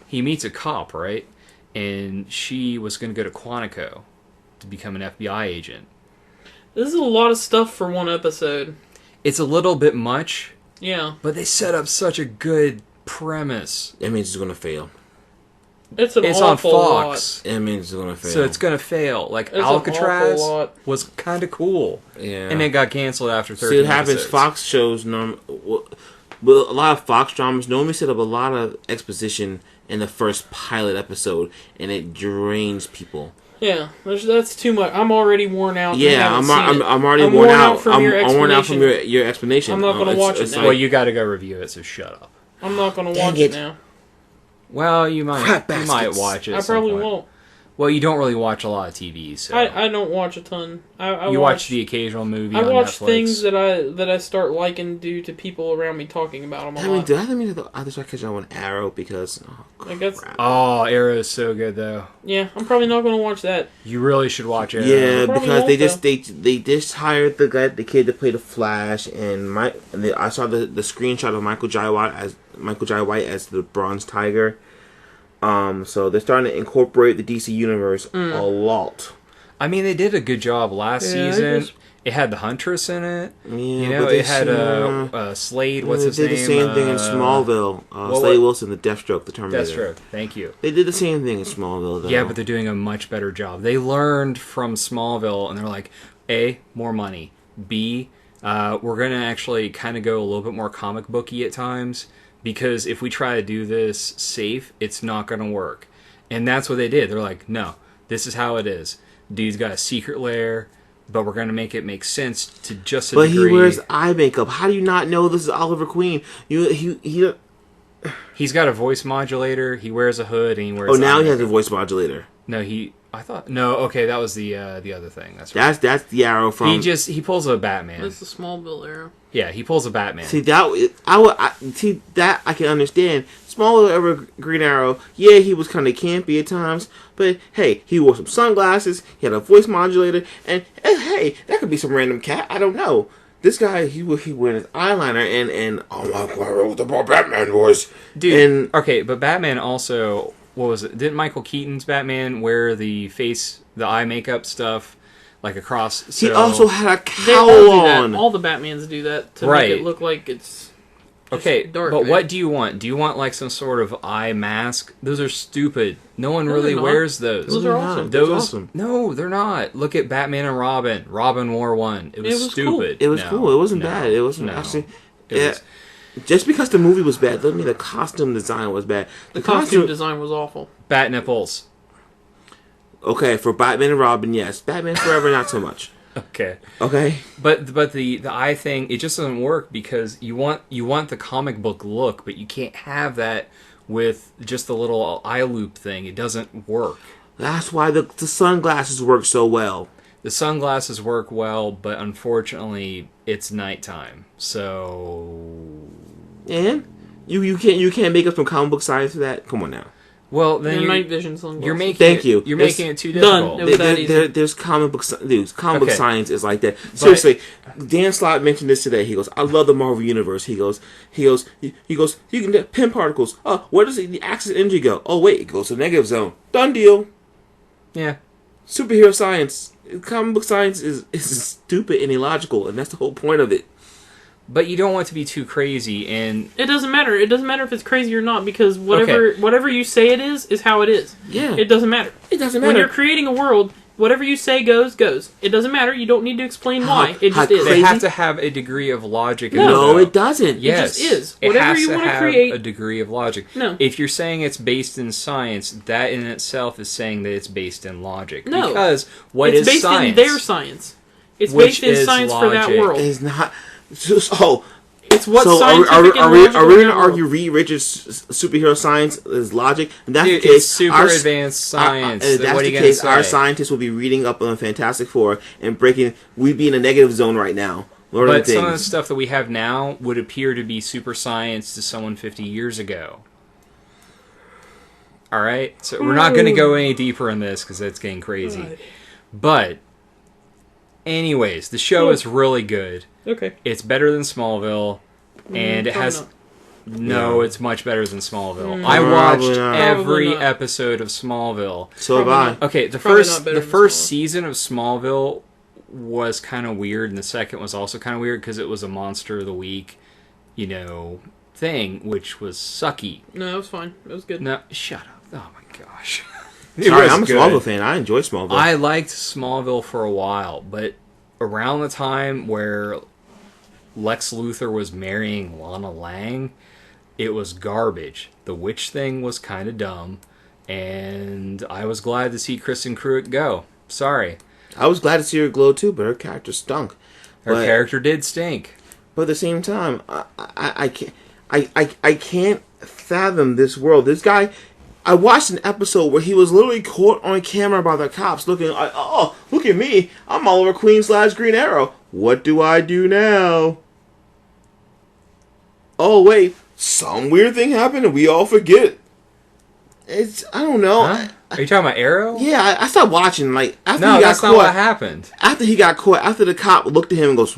A: He meets a cop, right? And she was going to go to Quantico to become an FBI agent.
B: This is a lot of stuff for one episode.
A: It's a little bit much.
B: Yeah.
A: But they set up such a good premise.
C: That means it's going to fail.
B: It's
A: on Fox.
B: Lot.
C: That means it's going to fail.
A: So it's going to fail. Like,
B: it's
A: Alcatraz was kind of cool.
C: Yeah.
A: And it got canceled after 13
C: See, what happens,
A: episodes.
C: Fox shows, a lot of Fox dramas normally set up a lot of exposition in the first pilot episode, and it drains people.
B: Yeah, that's too much. I'm already worn out.
C: Yeah, I'm already worn out.
B: From
C: I'm worn out from your explanation.
B: I'm not going to watch it now.
A: Well, you got to go review it, so shut up.
B: I'm not going to watch it now.
A: Well, you might watch it.
B: I probably won't.
A: Well, you don't really watch a lot of TV, so
B: I don't watch a ton.
A: You watch the occasional movie.
B: I
A: on
B: watch
A: Netflix.
B: things that I start liking due to people around me talking about them a lot.
C: Do I mean I just catch on one Arrow because
A: Arrow is so good though.
B: Yeah, I'm probably not going to watch that.
A: You really should watch Arrow.
C: Yeah, because they just hired the kid to play the Flash, and I saw the screenshot of Michael Jai White as the Bronze Tiger. So they're starting to incorporate the DC universe a lot.
A: I mean, they did a good job last season. It had the Huntress in it.
C: Yeah,
A: it had Slade. What's his name?
C: They did the same thing in Smallville. Slade Wilson, the Deathstroke, the Terminator.
A: Deathstroke. Thank you.
C: They did the same thing in Smallville, though.
A: Yeah, but they're doing a much better job. They learned from Smallville, and they're like, A, more money. B, we're going to actually kind of go a little bit more comic booky at times. Because if we try to do this safe, it's not going to work. And that's what they did. They're like, no, this is how it is. Dude's got a secret lair, but we're going to make it make sense to just a degree.
C: But he wears eye makeup. How do you not know this is Oliver Queen?
A: He's got a voice modulator. He wears a hood, and he wears.
C: Oh, now he has a voice modulator.
A: No, okay, that was the other thing. That's right.
C: That's the Arrow from.
A: He pulls a Batman.
B: That's the Smallville Arrow.
A: Yeah, he pulls a Batman.
C: See that I can understand. Smallville Green Arrow, yeah, he was kind of campy at times, but hey, he wore some sunglasses. He had a voice modulator, and hey, that could be some random cat. I don't know. This guy, he wearing his eyeliner and oh my god, the Batman voice,
A: dude. Okay, but Batman also. What was it? Didn't Michael Keaton's Batman wear the eye makeup stuff, like across?
C: He also had a cowl on.
B: All the Batmans do that to make it look like it's dark.
A: But what do you want? Do you want like some sort of eye mask? Those are stupid. No one really wears those.
B: Those are awesome.
C: Those awesome.
A: No, they're not. Look at Batman and Robin. Robin wore one. It was stupid.
B: Cool.
C: It was cool. It wasn't bad. It wasn't actually. Just because the movie was bad doesn't mean the costume design was bad.
B: The costume design was awful.
A: Bat nipples.
C: Okay, for Batman and Robin, yes. Batman Forever, not so much.
A: Okay.
C: Okay.
A: But the eye thing, it just doesn't work because you want the comic book look, but you can't have that with just the little eye loop thing. It doesn't work.
C: That's why the sunglasses work so well.
A: The sunglasses work well, but unfortunately, it's nighttime. So,
C: And you can't make up some comic book science for that. Come on now.
A: well, then
B: night vision sunglasses.
A: you're making
C: Thank
A: it,
C: you.
A: You're
C: It's
A: making it too
B: done.
A: difficult.
B: It was that easy.
C: There's comic book comic book
A: Okay.
C: science is like that. Seriously, Dan Slott mentioned this today. He goes, "I love the Marvel universe." He goes, you can pin particles. Oh, where does the axis of energy go? Oh wait, it goes to the negative zone. Done deal.
A: Yeah.
C: Superhero science, comic book science is stupid and illogical, and that's the whole point of it.
A: But you don't want to be too crazy, and
B: It doesn't matter. It doesn't matter if it's crazy or not because whatever you say it is how it is.
C: Yeah,
B: It doesn't matter.
C: it doesn't
B: When you're
C: matter.
B: creating a world, whatever you say goes. It doesn't matter. You don't need to explain why. It
C: how
B: just is.
A: they
C: crazy?
A: have to have a degree of logic. in
C: No,
A: though.
C: it doesn't.
A: Yes,
B: just is.
A: It
B: Whatever
A: has
B: you
A: to
B: wanna
A: have
B: create-
A: a degree of logic.
B: No.
A: If you're saying it's based in science, that in itself is saying that it's based in logic.
B: No.
A: Because what
B: It's
A: is
B: based
A: science?
B: in their science. It's
A: Which
B: based in
A: is
B: science for that
A: logic.
B: world.
C: It's not. So
B: It's what
C: so
B: scientific
C: are
B: and
C: we
B: logical
C: going
B: in
C: to
B: that world.
C: argue Reed Richards' superhero science is logic? And that's
A: Dude,
C: the case.
A: it's super advanced science.
C: If that's
A: What are
C: the
A: you gonna
C: case, our
A: say?
C: scientists will be reading up on Fantastic Four and breaking. We'd be in a negative zone right now. Learning
A: But some of the
C: things.
A: stuff that we have now would appear to be super science to someone 50 years ago. All right, so we're not going to go any deeper in this because that's getting crazy.
B: Right.
A: But, anyways, the show is really good.
B: Okay.
A: It's better than Smallville, and it
B: probably
A: has.
B: not.
A: No,
C: Yeah.
A: it's much better than Smallville. I
C: Probably
A: watched
C: not.
A: every
B: Probably not.
A: episode of Smallville.
C: So have
B: Probably
C: I.
B: not.
A: Okay, the
B: Probably
A: first
B: not better
A: the
B: than
A: first
B: Smallville.
A: season of Smallville was kind of weird, and the second was also kind of weird because it was a monster of the week, thing, which was sucky.
B: No, it was fine. It was good.
A: No, shut up! Oh my gosh. It
C: Sorry,
A: was
C: I'm a
A: good.
C: Smallville fan. I enjoy Smallville.
A: I liked Smallville for a while, but around the time where Lex Luthor was marrying Lana Lang, it was garbage. The witch thing was kind of dumb, and I was glad to see Kristen Cruitt go. Sorry.
C: I was glad to see her glow too, but her character stunk.
A: Her
C: But-
A: character did stink.
C: But at the same time, I can't fathom this world. This guy, I watched an episode where he was literally caught on camera by the cops, looking like, "Oh, look at me! I'm Oliver Queen/Green Arrow. What do I do now?" Oh wait, some weird thing happened and we all forget. I don't know.
A: Huh? Are you talking about Arrow?
C: Yeah, I stopped watching. Like after
A: No,
C: he got
A: that's
C: caught,
A: not what happened.
C: after he got caught, after the cop looked at him and goes,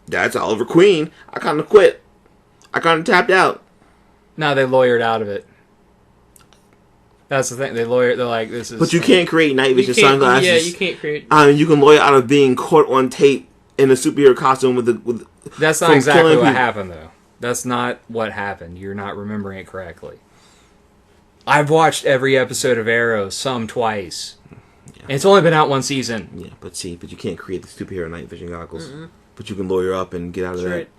C: that's Oliver Queen. I kind of quit. I kind of tapped out.
A: No, they lawyered out of it. That's the thing. They're like, this is...
C: But you can't create night
B: You
C: vision
B: can't-
C: sunglasses.
B: Yeah, you can't create.
C: You can lawyer out of being caught on tape in a superhero costume with.
A: That's not
C: from
A: exactly
C: killing
A: what
C: people.
A: happened, though. That's not what happened. You're not remembering it correctly. I've watched every episode of Arrow, some twice. And it's only been out one season.
C: Yeah, but you can't create the superhero night vision goggles. But you can lawyer up and get out of
B: That's
C: that.
B: right.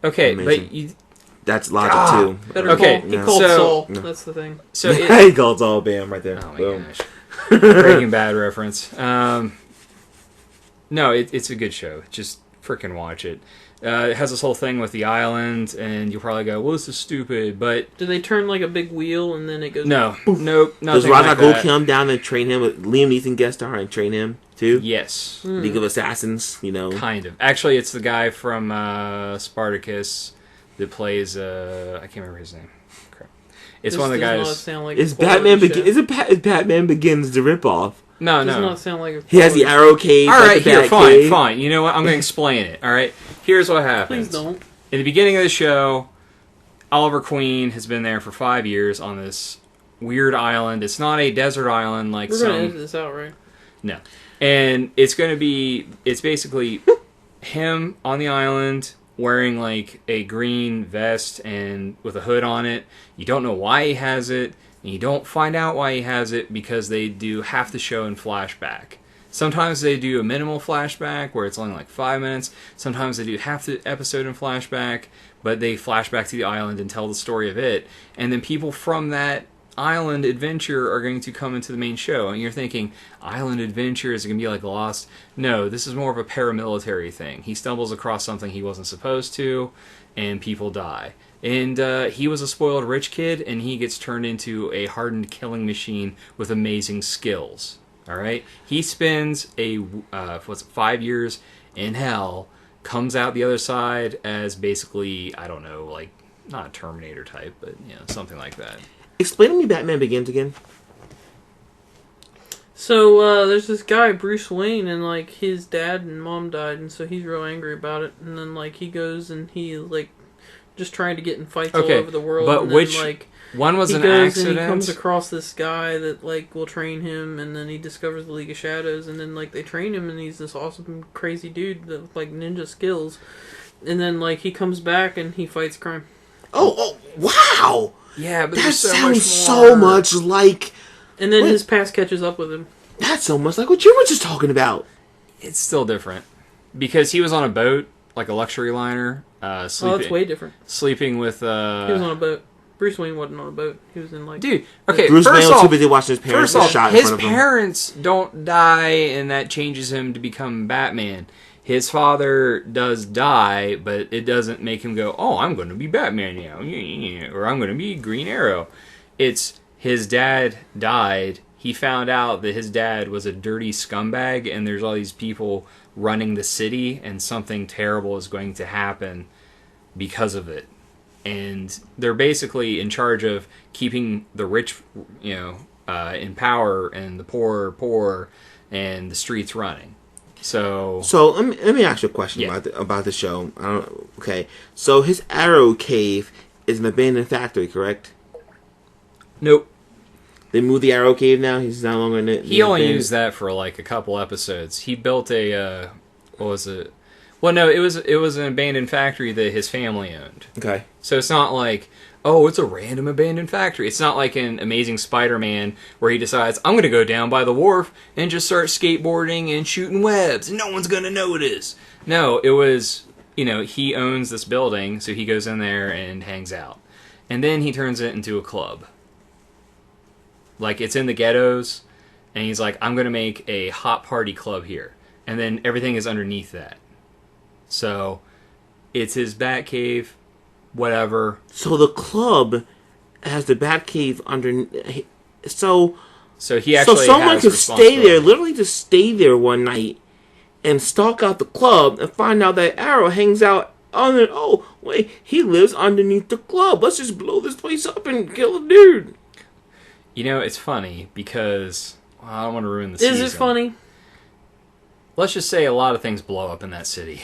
A: Okay,
C: Amazing.
A: but you...
C: That's logic too.
B: Better
A: Okay,
B: call, he
C: yeah.
B: called
A: so-
B: Saul.
C: No.
B: That's the thing.
A: So it,
C: Hey, Gold's all bam right there.
A: oh my
C: Boom.
A: gosh. Breaking Bad reference. No, it's a good show. Just freaking watch it. It has this whole thing with the island, and you'll probably go, well, this is stupid, but
B: Do they turn like a big wheel and then it goes?
A: no. Nope,
C: Does
A: nothing
C: Ra's
A: like
C: al Ghul
A: that.
C: come down and train him? Liam Neeson guest star and train him too.
A: Yes.
C: League of Assassins.
A: Kind of. Actually, it's the guy from Spartacus that plays. I can't remember his name. Crap. It's
B: This
A: one of the
B: does not
A: guys.
B: sound like
C: Is
B: a quality
C: Batman
B: show.
C: is Batman Begins the ripoff?
A: No,
B: Does
A: no.
B: not sound like a
C: He has the
B: quality-
C: arrow cave.
A: All
C: like
A: right,
C: the
A: here,
C: Bat
A: fine,
C: cave.
A: fine. You know what? I'm going to explain it. All right. Here's what happens.
B: Please don't.
A: In the beginning of the show, Oliver Queen has been there for 5 years on this weird island. It's not a desert island like
B: We're
A: some.
B: gonna edit this out, right?
A: No. And it's basically him on the island wearing like a green vest and with a hood on it. You don't know why he has it, and you don't find out why he has it because they do half the show in flashback. Sometimes they do a minimal flashback where it's only like 5 minutes. Sometimes they do half the episode in flashback, but they flash back to the island and tell the story of it. And then people from that Island Adventure are going to come into the main show. And you're thinking, Island Adventure, is it going to be like Lost? No, this is more of a paramilitary thing. He stumbles across something he wasn't supposed to, and people die. And he was a spoiled rich kid, and he gets turned into a hardened killing machine with amazing skills. All right? He spends 5 years in hell, comes out the other side as basically, I don't know, like, not a Terminator type, but, something like that.
C: Explain to me Batman Begins again.
B: So, there's this guy, Bruce Wayne, and, like, his dad and mom died, and so he's real angry about it. And then, like, he goes and he, like, just trying to get in fights all over the world.
A: But
B: and
A: which
B: then, like,
A: one was
B: he
A: an
B: goes
A: accident?
B: And he comes across this guy that, like, will train him, and then he discovers the League of Shadows, and then, like, they train him, and he's this awesome, crazy dude with, like, ninja skills. And then, like, he comes back and he fights crime.
C: Oh, wow!
A: Yeah, but
C: that
A: there's
C: sounds
A: so
C: much like...
B: And then his past catches up with him.
C: That's so much like what you were just talking about.
A: It's still different. Because he was on a boat, like a luxury liner, sleeping.
B: Oh, that's way different.
A: Sleeping with...
B: He was on a boat. Bruce Wayne wasn't on a boat. He was in, like...
A: Dude, okay,
C: Bruce Wayne was too busy watching his parents get shot in
A: his
C: front of him.
A: parents don't die, and that changes him to become Batman. His father does die, but it doesn't make him go, oh, I'm going to be Batman now, or I'm going to be Green Arrow. It's his dad died. He found out that his dad was a dirty scumbag, and there's all these people running the city, and something terrible is going to happen because of it. And they're basically in charge of keeping the rich, in power, and the poor, and the streets running. So
C: let me ask you a question about the show. Okay, so his arrow cave is an abandoned factory, correct?
A: Nope.
C: They moved the arrow cave now. He's no longer in it.
A: He only used that for like a couple episodes. He built a what was it? Well, no, it was an abandoned factory that his family owned.
C: Okay.
A: So it's not like, oh, it's a random abandoned factory. It's not like in Amazing Spider-Man where he decides, I'm going to go down by the wharf and just start skateboarding and shooting webs, and no one's going to notice. No, it was, he owns this building, so he goes in there and hangs out. And then he turns it into a club. Like, it's in the ghettos, and he's like, I'm going to make a hot party club here. And then everything is underneath that. So, it's his Batcave, whatever.
C: So the club has the Batcave under. So
A: he actually.
C: So someone could stay there, literally just stay there one night, and stalk out the club and find out that Arrow hangs out on it. Oh wait, he lives underneath the club. Let's just blow this place up and kill a dude.
A: It's funny because I don't want to ruin the season.
B: Is it funny?
A: Let's just say a lot of things blow up in that city.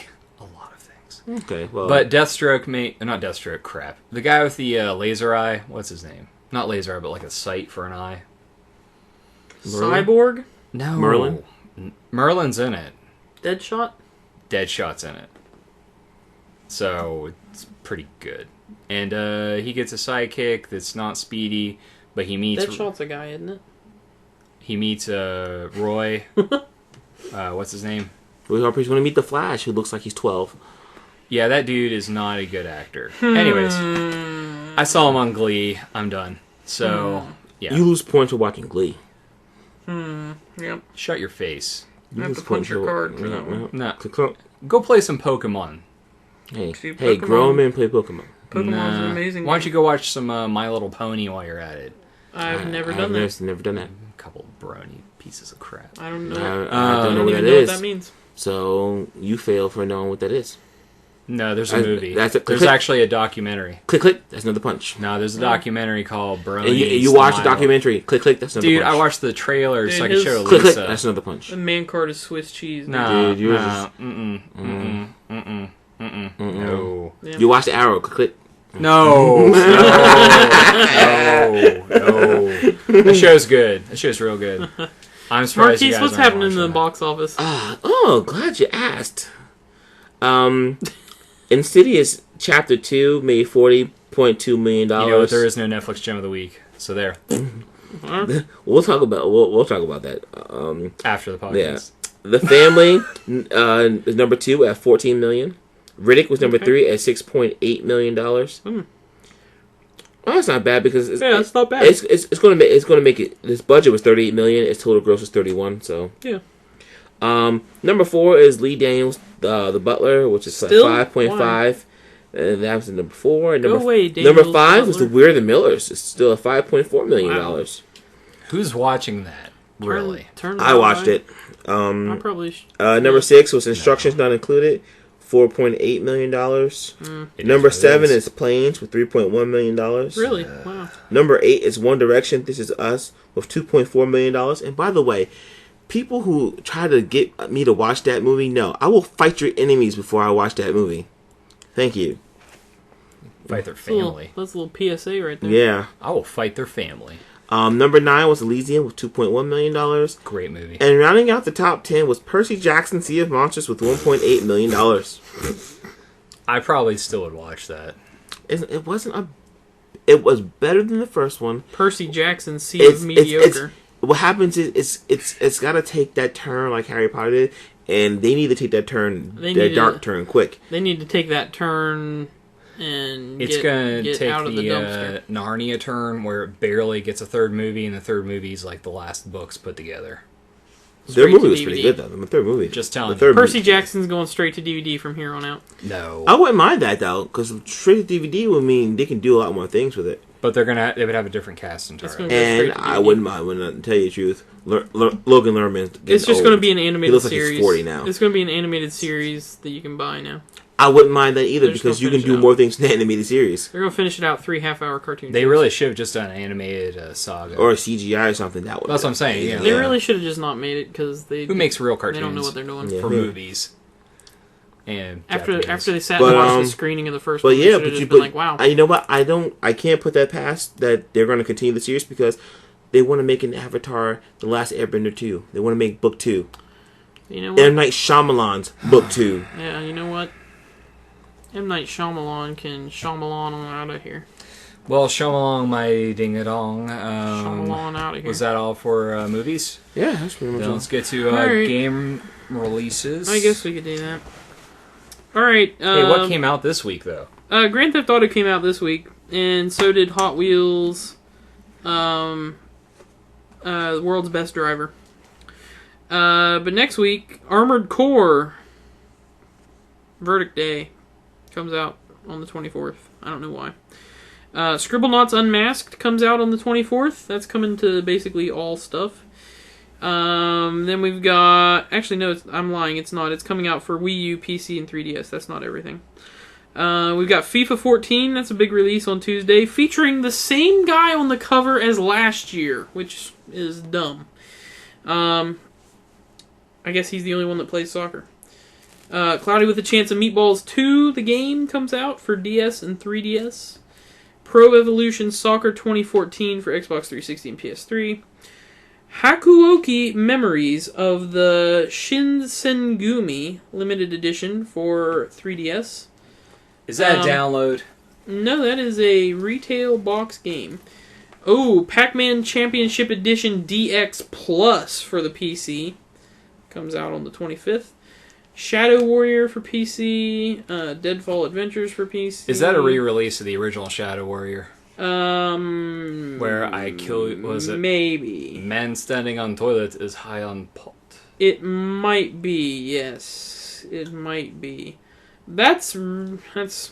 C: Okay, well...
A: But Deathstroke not Deathstroke, crap. The guy with the laser eye, what's his name? Not laser eye, but like a sight for an eye.
B: Merlin? Cyborg?
A: No.
C: Merlin?
A: Merlin's in it.
B: Deadshot?
A: Deadshot's in it. So, it's pretty good. And he gets a sidekick that's not Speedy, but he meets...
B: Deadshot's a guy, isn't it?
A: He meets Roy. What's his name?
C: Roy Harper's going to meet the Flash, who looks like he's 12.
A: Yeah, that dude is not a good actor. Anyways, I saw him on Glee. I'm done. So, yeah.
C: You lose points for watching Glee.
B: Yep.
A: Shut your face.
B: You have to punch your card for that one.
A: No. Go play some Pokemon.
C: Hey, grow them and play Pokemon.
B: Pokemon's an amazing
A: Why don't you go watch some My Little Pony while you're at it?
B: I've never done that.
C: Never done that.
A: A couple brony pieces of crap.
B: I don't know.
C: I don't know what that
B: is.
C: What
B: that means.
C: So, you fail for knowing what that is.
A: No, there's a movie.
C: There's
A: actually a documentary.
C: Click. That's another punch.
A: No, there's a documentary called Brony.
C: And you watch the documentary. Click. That's another punch.
A: Dude, I watched the trailer so I could show
C: Lisa.
A: Click.
C: That's another punch.
B: The man card is Swiss cheese.
A: No,
C: dude, you're
A: just... No.
B: Yeah.
C: You watched Arrow. Click.
A: No. No. The show's good. The show's real good. I'm surprised you
B: Marqees,
A: guys
B: what's
A: aren't
B: happening in
A: watching
B: the
A: that.
B: box office?
C: Glad you asked. Insidious Chapter 2 made $40.2 million.
A: You know what? There is no Netflix gem of the week. So there.
C: We'll talk about that.
A: After the podcast.
C: Yeah. The Family is number 2 at $14 million. Riddick was number 3 at $6.8 million. Oh, that's not bad because
B: it's not bad.
C: It's going to make it. This budget was $38 million. Its total gross was 31. So
B: yeah.
C: Number 4 is Lee Daniels, the Butler, which is
B: Still?
C: 5.5. And that was the number 4. And
B: Go away, Daniels,
C: number 5 was The Weird and Millers. It's still a $5.4 million.
B: Wow.
A: Who's watching that? Really?
C: I watched it.
B: I probably.
C: Number 6 was Instructions Not Included, $4.8 million. Number 7 is Planes with $3.1 million.
B: Really? Wow.
C: Number 8 is One Direction, This Is Us with $2.4 million. And by the way, people who try to get me to watch that movie, no, I will fight your enemies before I watch that movie. Thank you.
A: Fight their family.
B: That's a little PSA right there.
C: Yeah.
A: I will fight their family.
C: Number 9 was Elysium with $2.1 million.
A: Great movie.
C: And rounding out the top 10 was Percy Jackson, Sea of Monsters with $1.8 million.
A: I probably still would watch that.
C: It wasn't a... It was better than the first one.
B: Percy Jackson, Sea of Mediocre.
C: What happens is it's got to take that turn like Harry Potter did, and they need to take that turn, dark turn, quick.
B: They need to take that turn and
A: it's going to take
B: out of the dumpster.
A: Narnia turn where it barely gets a third movie, and the third movie is like the last books put together.
C: Their movie was pretty good, though. The third movie.
A: Just telling you.
B: Percy Jackson's going straight to DVD from here on out.
A: No.
C: I wouldn't mind that, though, because straight to DVD would mean they can do a lot more things with it.
A: But they would have a different cast entirely.
C: And I wouldn't mind, to tell you the truth. Logan Lerman.
B: It's just going to be an animated series.
C: He looks like he's 40 now.
B: It's going to be an animated series that you can buy now.
C: I wouldn't mind that either because you can do more things in the animated series.
B: They're going to finish it out 3 half-hour cartoons.
A: They really should have just done an animated saga.
C: Or a CGI or something. That's
A: what I'm saying. Yeah.
B: They really should have just not made it because they...
A: Who makes real cartoons?
B: They don't know what they're doing.
A: For movies. And
B: after they sat and watched the screening of the first one,
C: yeah,
B: but been like, wow.
C: You know what? I can't put that past that they're going to continue the series because they want to make an Avatar: The Last Airbender 2. They want to make book 2.
B: You know what?
C: M. Night Shyamalan's book 2.
B: Yeah, you know what? M. Night Shyamalan can Shyamalan on out of here.
A: Well, Shyamalan, my ding-a-dong.
B: Shyamalan out of here.
A: Was that all for movies?
C: Yeah, that's pretty much all.
A: Let's get to game releases.
B: I guess we could do that. Alright.
A: Hey, what came out this week, though?
B: Grand Theft Auto came out this week, and so did Hot Wheels, the World's Best Driver. But next week, Armored Core Verdict Day comes out on the 24th. I don't know why. Scribblenauts Unmasked comes out on the 24th. That's coming to basically all stuff. Then we've got... Actually, no, I'm lying. It's not. It's coming out for Wii U, PC, and 3DS. That's not everything. We've got FIFA 14. That's a big release on Tuesday. Featuring the same guy on the cover as last year, which is dumb. I guess he's the only one that plays soccer. Cloudy with a Chance of Meatballs 2, the game, comes out for DS and 3DS. Pro Evolution Soccer 2014 for Xbox 360 and PS3. Hakuoki Memories of the Shinsengumi Limited Edition for 3DS.
A: Is that a download?
B: No, that is a retail box game. Oh, Pac-Man Championship Edition DX Plus for the PC. Comes out on the 25th. Shadow Warrior for PC. Deadfall Adventures for PC.
A: Is that a re-release of the original Shadow Warrior? Where was it?
B: Maybe.
A: Man standing on toilet is high on pot.
B: It might be, yes. It might be. That's next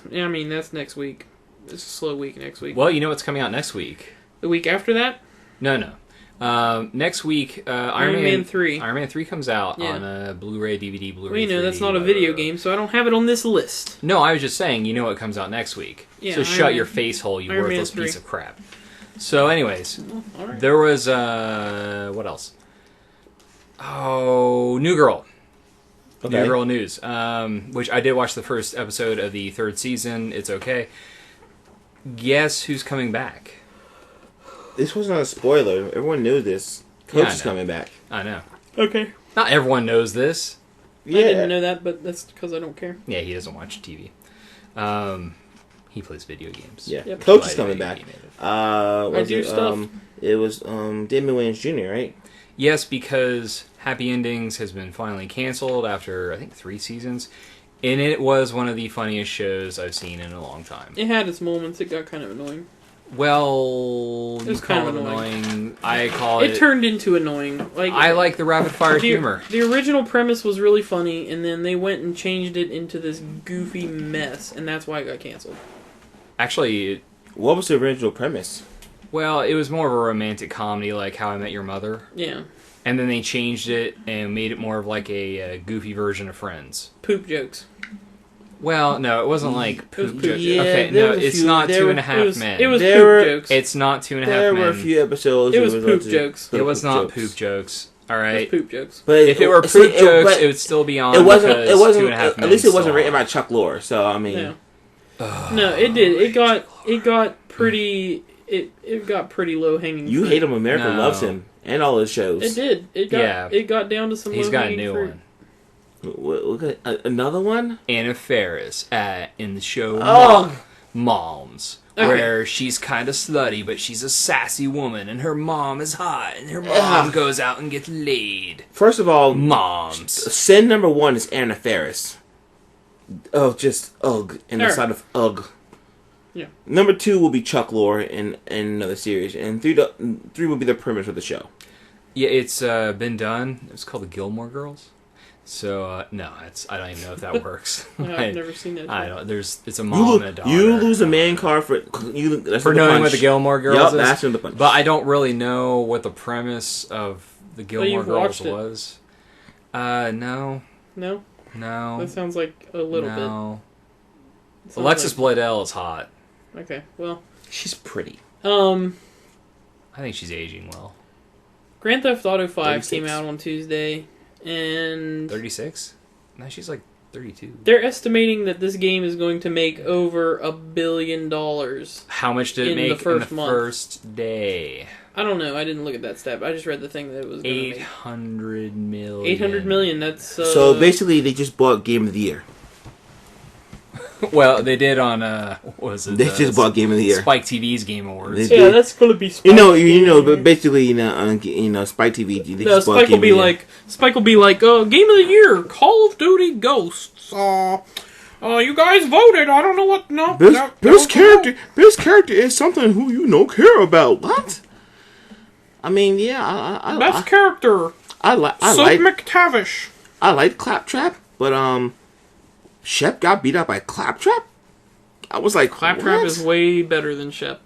B: week. It's a slow week next week.
A: Well, you know what's coming out next week?
B: The week after that?
A: No. Next week,
B: Iron Man 3.
A: Iron Man 3 comes out on Blu-ray, DVD, Blu-ray.
B: Well, you know,
A: 3D,
B: that's not a video game, so I don't have it on this list.
A: No, I was just saying, you know what comes out next week. Yeah, so shut your face hole, you worthless piece of crap. So, anyways, there was, what else? Oh, New Girl. Okay. New Girl News, which I did watch the first episode of the 3rd season. It's okay. Guess who's coming back?
C: This was not a spoiler. Everyone knew this. Coach is coming back.
A: I know.
B: Okay.
A: Not everyone knows this.
B: Yeah. I didn't know that, but that's because I don't care.
A: Yeah, he doesn't watch TV. He plays video games.
C: Yeah. Yep. Coach is coming back. I
B: do stuff.
C: It was Damon Wayans Jr., right?
A: Yes, because Happy Endings has been finally canceled after, I think, 3 seasons. And it was one of the funniest shows I've seen in a long time.
B: It had its moments. It got kind of annoying.
A: Well,
B: It
A: you
B: was
A: call
B: kind
A: it
B: of annoying.
A: annoying. I call it.
B: It turned into annoying. Like
A: I like the rapid fire humor.
B: The original premise was really funny, and then they went and changed it into this goofy mess, and that's why it got canceled.
A: Actually,
C: What was the original premise?
A: well, it was more of a romantic comedy, like How I Met Your Mother.
B: Yeah.
A: And then they changed it and made it more of like a goofy version of Friends.
B: Poop jokes.
A: Well, no, it wasn't like poop
B: poop
A: jokes.
C: Yeah,
A: Okay,
C: there
A: no,
C: was a
A: it's
C: few-
A: not
C: there
A: Two
C: were-
A: and a Half Men.
B: It was
C: There
B: poop
C: were-
B: jokes.
A: It's not Two and a Half
C: There
A: Men.
C: were a few episodes.
B: It was
C: where
B: poop
C: lots of
B: jokes.
A: It was not
C: jokes.
A: poop jokes. All
B: It was
A: right.
B: poop jokes.
C: But
A: If it were
C: see,
A: poop jokes,
C: but
A: it would still be on.
C: it wasn't.
A: because
C: It wasn't.
A: Two and a Half Men
C: At least it wasn't
A: still
C: written
A: on.
C: by Chuck Lorre. So I mean,
B: Yeah. No, it did. It got pretty. It got pretty low hanging.
C: you hate him. America
A: No.
C: loves him and all his shows.
B: It did. It got down to some.
A: He's got a
B: low-hanging
A: new
B: fruit.
A: one.
C: Look at another one.
A: Anna Faris in the show
C: Oh.
A: Moms,
B: Okay.
A: where she's kind of slutty, but she's a sassy woman, and her mom is hot, and her mom goes out and gets laid.
C: First of all,
A: Moms.
C: sin number one is Anna Faris. Oh, just ugh, and the
B: Sure.
C: side of ugh.
B: Yeah.
C: Number two will be Chuck Lorre in another series, and three will be the premise of the show.
A: Yeah, it's been done. It's called the Gilmore Girls. So no, I don't even know if that works.
B: No, I've never seen that.
A: I don't. It's a mom and a daughter.
C: You lose a man card for you. That's
A: for
C: the
A: knowing
C: punch.
A: what the Gilmore Girls
C: Yup,
A: is.
C: that's in the punch.
A: But I don't really know what the premise of the Gilmore
B: you've
A: Girls
B: watched it.
A: was. No,
B: No,
A: no.
B: that sounds like a little
A: no.
B: bit. Sounds
A: Alexis Bledel is hot.
B: Okay, well,
C: She's pretty.
A: I think she's aging well.
B: Grand Theft Auto 5
C: 36.
B: came out on Tuesday, and
A: 36? No, she's like 32.
B: they're estimating that this game is going to make over $1 billion.
A: How much did it
B: In the
A: make
B: first
A: in the
B: month.
A: first day?
B: I don't know. I didn't look at that stat. I just read the thing that it was going to make
A: 800 million.
B: 800 million. That's
C: So basically, they just bought Game of the Year.
A: Well, they did on what was it?
C: They just bought Game of the Year.
A: Spike TV's Game Awards.
C: They
B: yeah,
C: did.
B: that's going to be. Spike.
C: You know, but basically, Spike TV. They
B: No,
C: just bought
B: Spike will
C: Game
B: be
C: of the Year.
B: like, Game of the Year, Call of Duty Ghosts. You guys voted. I don't know what. No,
C: Best character is something who you know care about. What? I mean, yeah,
B: Best character,
C: I like
B: McTavish.
C: I like Claptrap, but Shep got beat up by Claptrap. I was like,
B: Claptrap
C: what?
B: is way better than Shep.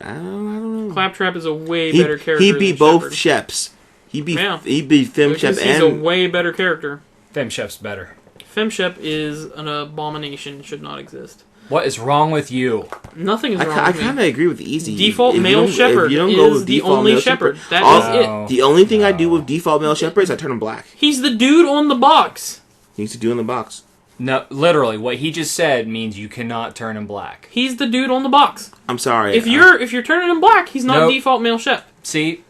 C: I don't know.
B: Claptrap is a way better character.
C: He beat
B: than
C: both
B: Shepard.
C: Sheps. He beat
B: Yeah.
C: Fem Shep
B: He's a
C: and
B: way better character.
A: Femchef's better.
B: FemShep is an abomination. Should not exist.
A: What is wrong with you?
B: Nothing is wrong
C: I
B: with me.
C: kind of agree with Easy.
B: Default
C: If you
B: male
C: don't-
B: shepherd
C: if you don't go
B: is
C: with
B: the
C: default
B: only
C: male
B: shepherd. That
C: all-
B: is
A: it.
C: The only thing I do with default male shepherd is I turn them black.
B: He's the dude on the box.
C: He used to do in the box.
A: No, literally, what he just said means you cannot turn him black.
B: He's the dude on the box.
C: I'm sorry.
B: If you're turning him black, he's not
A: Nope.
B: default male Shep.
A: See?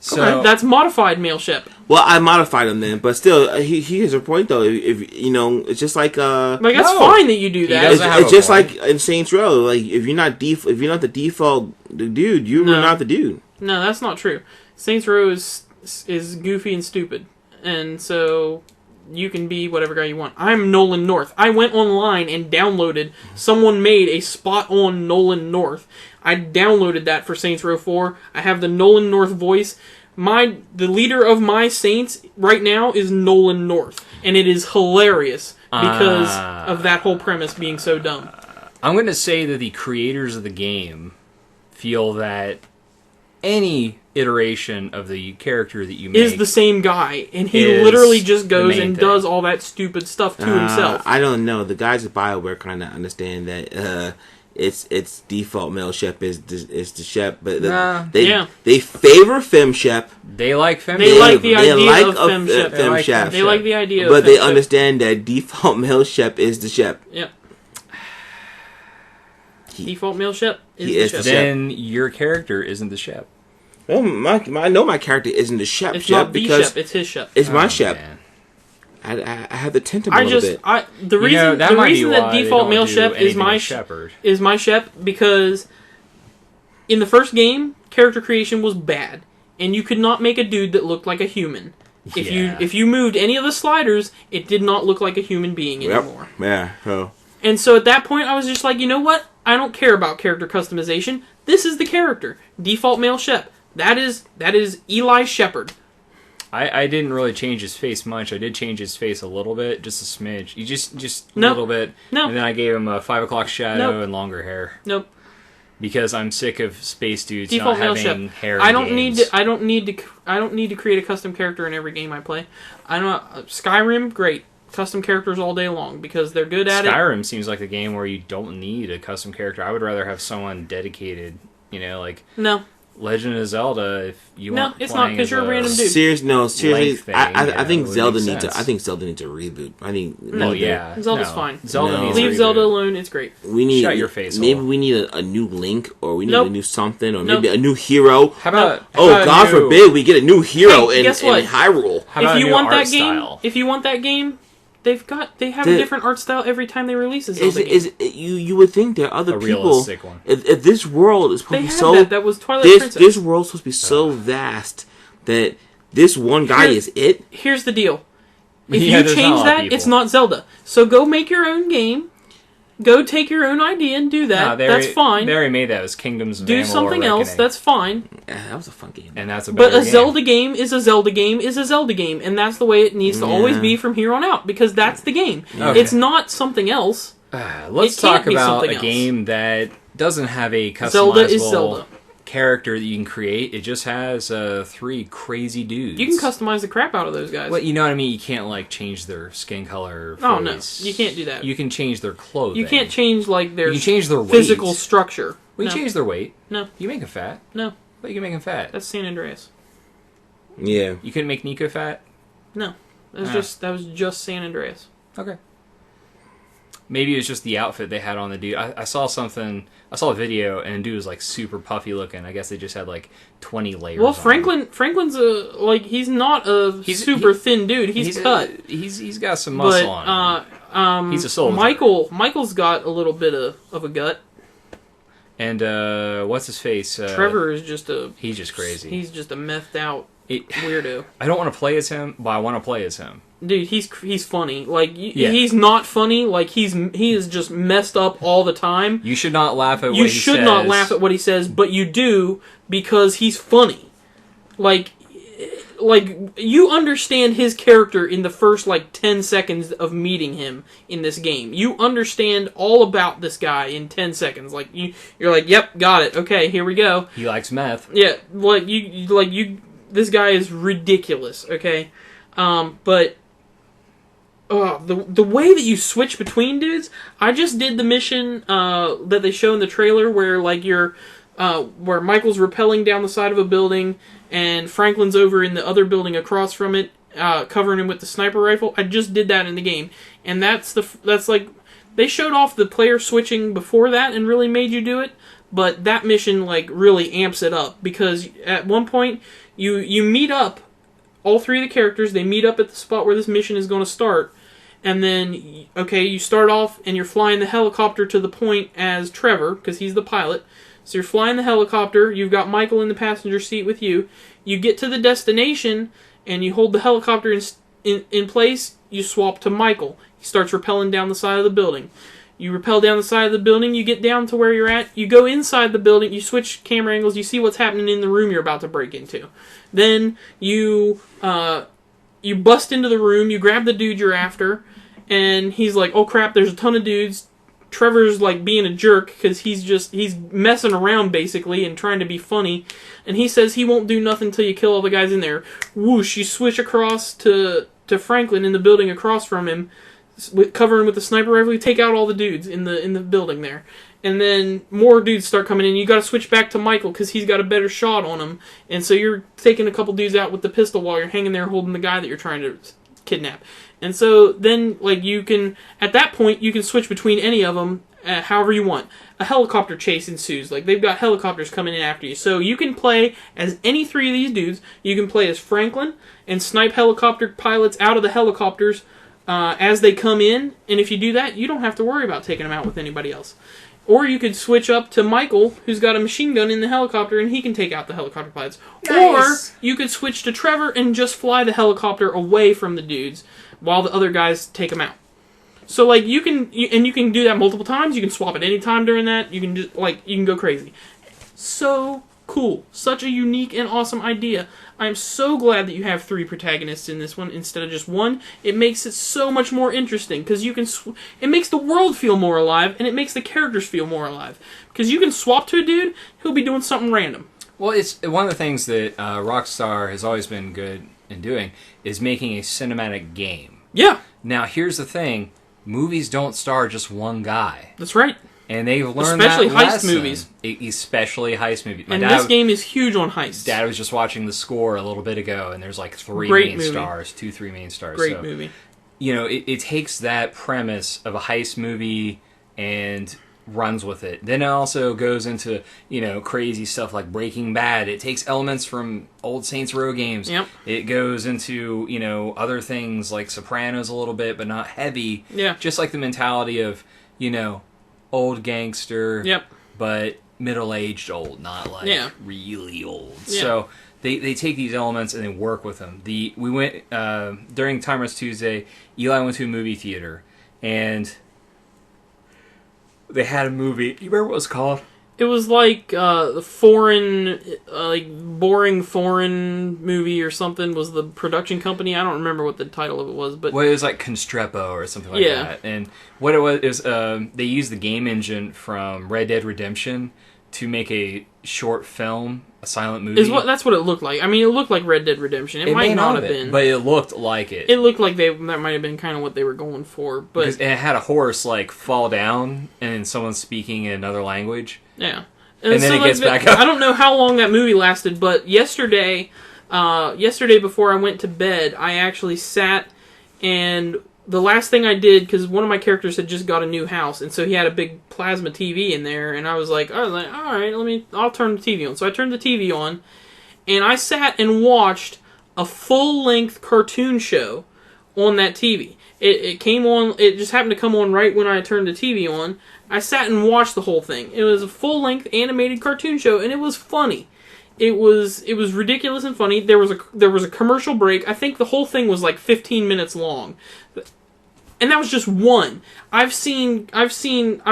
A: So,
B: That's modified male Shep.
C: well, I modified him then, but still, he has a point though. If you know, it's just like
B: Like that's
A: No.
B: fine that you do that.
A: doesn't have
C: it's
A: a
C: just
A: point.
C: like in Saints Row. Like if you're not the default dude, you're
B: No.
C: not the dude.
B: No, that's not true. Saints Row is goofy and stupid, and so you can be whatever guy you want. I'm Nolan North. I went online and downloaded. Someone made a spot on Nolan North. I downloaded that for Saints Row 4. I have the Nolan North voice. The leader of my Saints right now is Nolan North, and it is hilarious because of that whole premise being so dumb.
A: I'm going to say that the creators of the game feel that any iteration of the character that you make
B: Is the same guy, and he
A: is
B: literally just
A: the
B: goes
A: main
B: and
A: thing.
B: does all that stupid stuff to himself.
C: I don't know. The guys at BioWare kind of understand that it's default male Shep is the Shep, but
A: Nah.
C: they favor Fem Shep.
A: They like feminine.
B: They like the
C: They
B: idea
C: like
B: of Fem Shep.
A: They like
C: Shep.
B: They like the idea
C: But
B: of
C: they
B: Fem Shep.
C: understand that default male Shep is the Shep.
B: Yeah. Default male Shep is
C: He
B: the
C: is the
B: Shep.
C: Shep.
A: Then your character isn't the Shep.
C: Well, I know my character isn't the Shep.
B: It's
C: Shep
B: not the
C: because
B: Shep, it's his Shep.
C: it's my
A: Oh,
C: Shep.
A: man.
C: I have the tint him a little bit.
B: The reason
A: that might be
B: that
A: why they
B: default
A: don't
B: male
A: do
B: Shep is
A: anything
B: my
A: with Shepherd.
B: Shep because in the first game, character creation was bad, and you could not make a dude that looked like a human.
A: Yeah.
B: If you moved any of the sliders, it did not look like a human being anymore.
C: Yeah. So
B: And so at that point, I was just like, you know what? I don't care about character customization. This is the character. Default male Shep. That is Eli Shepherd.
A: I didn't really change his face much. I did change his face a little bit, just a smidge. You just a
B: Nope.
A: little bit.
B: No.
A: And then I gave him a 5 o'clock shadow
B: Nope.
A: and longer hair.
B: Nope.
A: Because I'm sick of space dudes
B: Default
A: not
B: male
A: having
B: Shep.
A: hair.
B: I don't
A: in
B: need
A: games.
B: to. I don't need to create a custom character in every game I play. I don't. Skyrim, great. Custom characters all day long because they're good at it.
A: Skyrim seems like the game where you don't need a custom character. I would rather have someone dedicated. Like
B: No.
A: Legend of Zelda. If you
B: No,
A: want,
B: it's not, 'cause you're a random dude.
C: Seriously,
A: length thing,
C: I think
A: it would
C: Zelda
A: make
C: needs.
A: sense.
C: I think Zelda needs a reboot. I think.
A: No, yeah,
B: Zelda's
A: no.
B: fine.
A: Zelda
C: No.
A: needs a
B: Leave
A: reboot.
B: Zelda alone. It's great.
C: We need.
A: Shut your face
C: Maybe
A: hole.
C: we need a new Link, or we need
B: Nope.
C: a new something, or
B: Nope.
C: maybe a new hero.
A: How about?
C: Oh,
A: how about
C: God
A: new-
C: forbid we get a new hero
B: Hey,
C: in
B: guess what?
C: Hyrule.
A: How about
B: If
A: a
B: you
A: new
B: want
A: art
B: that game,
A: style?
B: if you want that game, they have
C: The-
B: a different art style every time they release a Zelda game.
C: You would think there are other
A: A
C: people.
A: realistic one.
C: If this world is supposed
B: They
C: to be
B: had
C: so
B: that. That was Twilight
C: this
B: Princess.
C: world's supposed to be so vast that this one guy
B: Here-
C: is it.
B: Here's the deal. If
A: Yeah,
B: you
A: there's not a
B: change
A: lot of
B: that,
A: people.
B: it's not Zelda. So go make your own game. Go take your own idea and do that.
A: No, they
B: That's
A: already-
B: fine.
A: They already made that. It was Kingdoms of
B: Do
A: Amalur
B: something else.
A: Reckoning.
B: That's fine.
C: Yeah, that was a fun game.
A: and that's a
B: But
A: better
B: a
A: game.
B: Zelda game is a Zelda game is a Zelda game, and that's the way it needs to always
C: Yeah.
B: be from here on out because that's the game.
A: Okay.
B: It's not something else.
A: Let's
B: It can't
A: talk
B: be
A: about
B: something
A: a
B: else.
A: game that doesn't have a customizable
B: Zelda is Zelda.
A: character that you can create. It just has 3 crazy dudes.
B: You can customize the crap out of those guys.
A: Well, you know what I mean? You can't, change their skin color.
B: Oh, no.
A: face.
B: You can't do that.
A: You can change their clothing.
B: You can't change their
A: You can change their
B: physical
A: weight.
B: structure.
A: We
B: No.
A: can change their weight.
B: No.
A: You make them fat.
B: No,
A: But you can make them fat.
B: that's San Andreas.
C: Yeah.
A: You couldn't make Nico fat?
B: No, that
A: Ah.
B: was just San Andreas.
A: Okay. Maybe it was just the outfit they had on the dude. I saw something. I saw a video, and the dude was super puffy looking. I guess they just had 20 layers.
B: Well,
A: on him.
B: Franklin's he's not a super thin dude. He's cut,
A: He's got some muscle
B: but
A: on him. He's a soldier.
B: Michael's got a little bit of a gut.
A: And what's his face?
B: Trevor is just
A: He's just crazy.
B: He's just a methed out weirdo.
A: I don't want to play as him, but I want to play as him.
B: Dude, he's funny.
A: Yeah.
B: He's not funny. He is just messed up all the time.
A: You should not laugh at what
B: You
A: he
B: should
A: says.
B: not laugh at what he says, but you do because he's funny. Like you understand his character in the first 10 seconds of meeting him in this game. You understand all about this guy in 10 seconds. You're like, "Yep, got it. Okay, here we go."
A: He likes meth.
B: Yeah, this guy is ridiculous, okay? But the way that you switch between dudes, I just did the mission that they show in the trailer where where Michael's rappelling down the side of a building and Franklin's over in the other building across from it, covering him with the sniper rifle. I just did that in the game, and that's they showed off the player switching before that and really made you do it. But that mission really amps it up because at one point you meet up, all 3 of the characters, they meet up at the spot where this mission is going to start. And then, you start off and you're flying the helicopter to the point as Trevor, because he's the pilot. So you're flying the helicopter, you've got Michael in the passenger seat with you. You get to the destination and you hold the helicopter in place, you swap to Michael. He starts rappelling down the side of the building. You rappel down the side of the building, you get down to where you're at, you go inside the building, you switch camera angles, you see what's happening in the room you're about to break into. Then you bust into the room, you grab the dude you're after, and he's like, "Oh crap, there's a ton of dudes." Trevor's being a jerk because he's messing around basically and trying to be funny, and he says he won't do nothing until you kill all the guys in there. Whoosh, you switch across to Franklin in the building across from him, covering with the sniper rifle. You take out all the dudes in the building there, and then more dudes start coming in. You got to switch back to Michael because he's got a better shot on him, and so you're taking a couple dudes out with the pistol while you're hanging there holding the guy that you're trying to kidnap. And so then, you can, at that point, you can switch between any of them however you want. A helicopter chase ensues. They've got helicopters coming in after you. So you can play as any 3 of these dudes. You can play as Franklin and snipe helicopter pilots out of the helicopters as they come in. And if you do that, you don't have to worry about taking them out with anybody else. Or you could switch up to Michael, who's got a machine gun in the helicopter, and he can take out the helicopter pilots.
C: Nice.
B: Or you could switch to Trevor and just fly the helicopter away from the dudes while the other guys take them out. So like you can do that multiple times. You can swap at any time during that. You can just you can go crazy. So cool. Such a unique and awesome idea. I'm so glad that you have 3 protagonists in this one instead of just one. It makes it so much more interesting because you can. It makes the world feel more alive, and it makes the characters feel more alive because you can swap to a dude. He'll be doing something random.
A: Well, it's one of the things that Rockstar has always been good in doing is making a cinematic game.
B: Yeah.
A: Now, here's the thing: movies don't star just one guy.
B: That's right.
A: And they've learned
B: especially
A: that
B: heist
A: lesson.
B: movies.
A: Especially heist movies.
B: And this game is huge on heists.
A: Dad was just watching the score a little bit ago, and there's like 3 main stars, 3 main stars.
B: Great movie.
A: You know, it takes that premise of a heist movie and runs with it. Then it also goes into, crazy stuff like Breaking Bad. It takes elements from old Saints Row games.
B: Yep.
A: It goes into, other things like Sopranos a little bit, but not heavy.
B: Yeah.
A: Just like the mentality of, old gangster,
B: yep,
A: but middle-aged old, not like really old.
B: Yeah.
A: So they take these elements and they work with them. We went during Time Rest Tuesday. Eli went to a movie theater and they had a movie. You remember what it was called?
B: It was like the foreign, boring foreign movie or something was the production company. I don't remember what the title of it was, but
A: well, it was like Constrepo or something like that. And what it was is they used the game engine from Red Dead Redemption to make a short film, a silent movie.
B: That's what it looked like. I mean, it looked like Red Dead Redemption. It might not have been,
A: but it looked like it.
B: It looked like that might have been kind of what they were going for. But
A: because it had a horse fall down and someone's speaking in another language.
B: Yeah,
A: and then it gets back up.
B: I don't know how long that movie lasted, but yesterday before I went to bed, I actually sat and the last thing I did, because one of my characters had just got a new house, and so he had a big plasma TV in there, and I was like, all right, I'll turn the TV on. So I turned the TV on, and I sat and watched a full-length cartoon show on that TV. It came on, it just happened to come on right when I turned the TV on. I sat and watched the whole thing. It was a full-length animated cartoon show, and it was funny. It was ridiculous and funny. There was a commercial break. I think the whole thing was like 15 minutes long. And that was just one. I've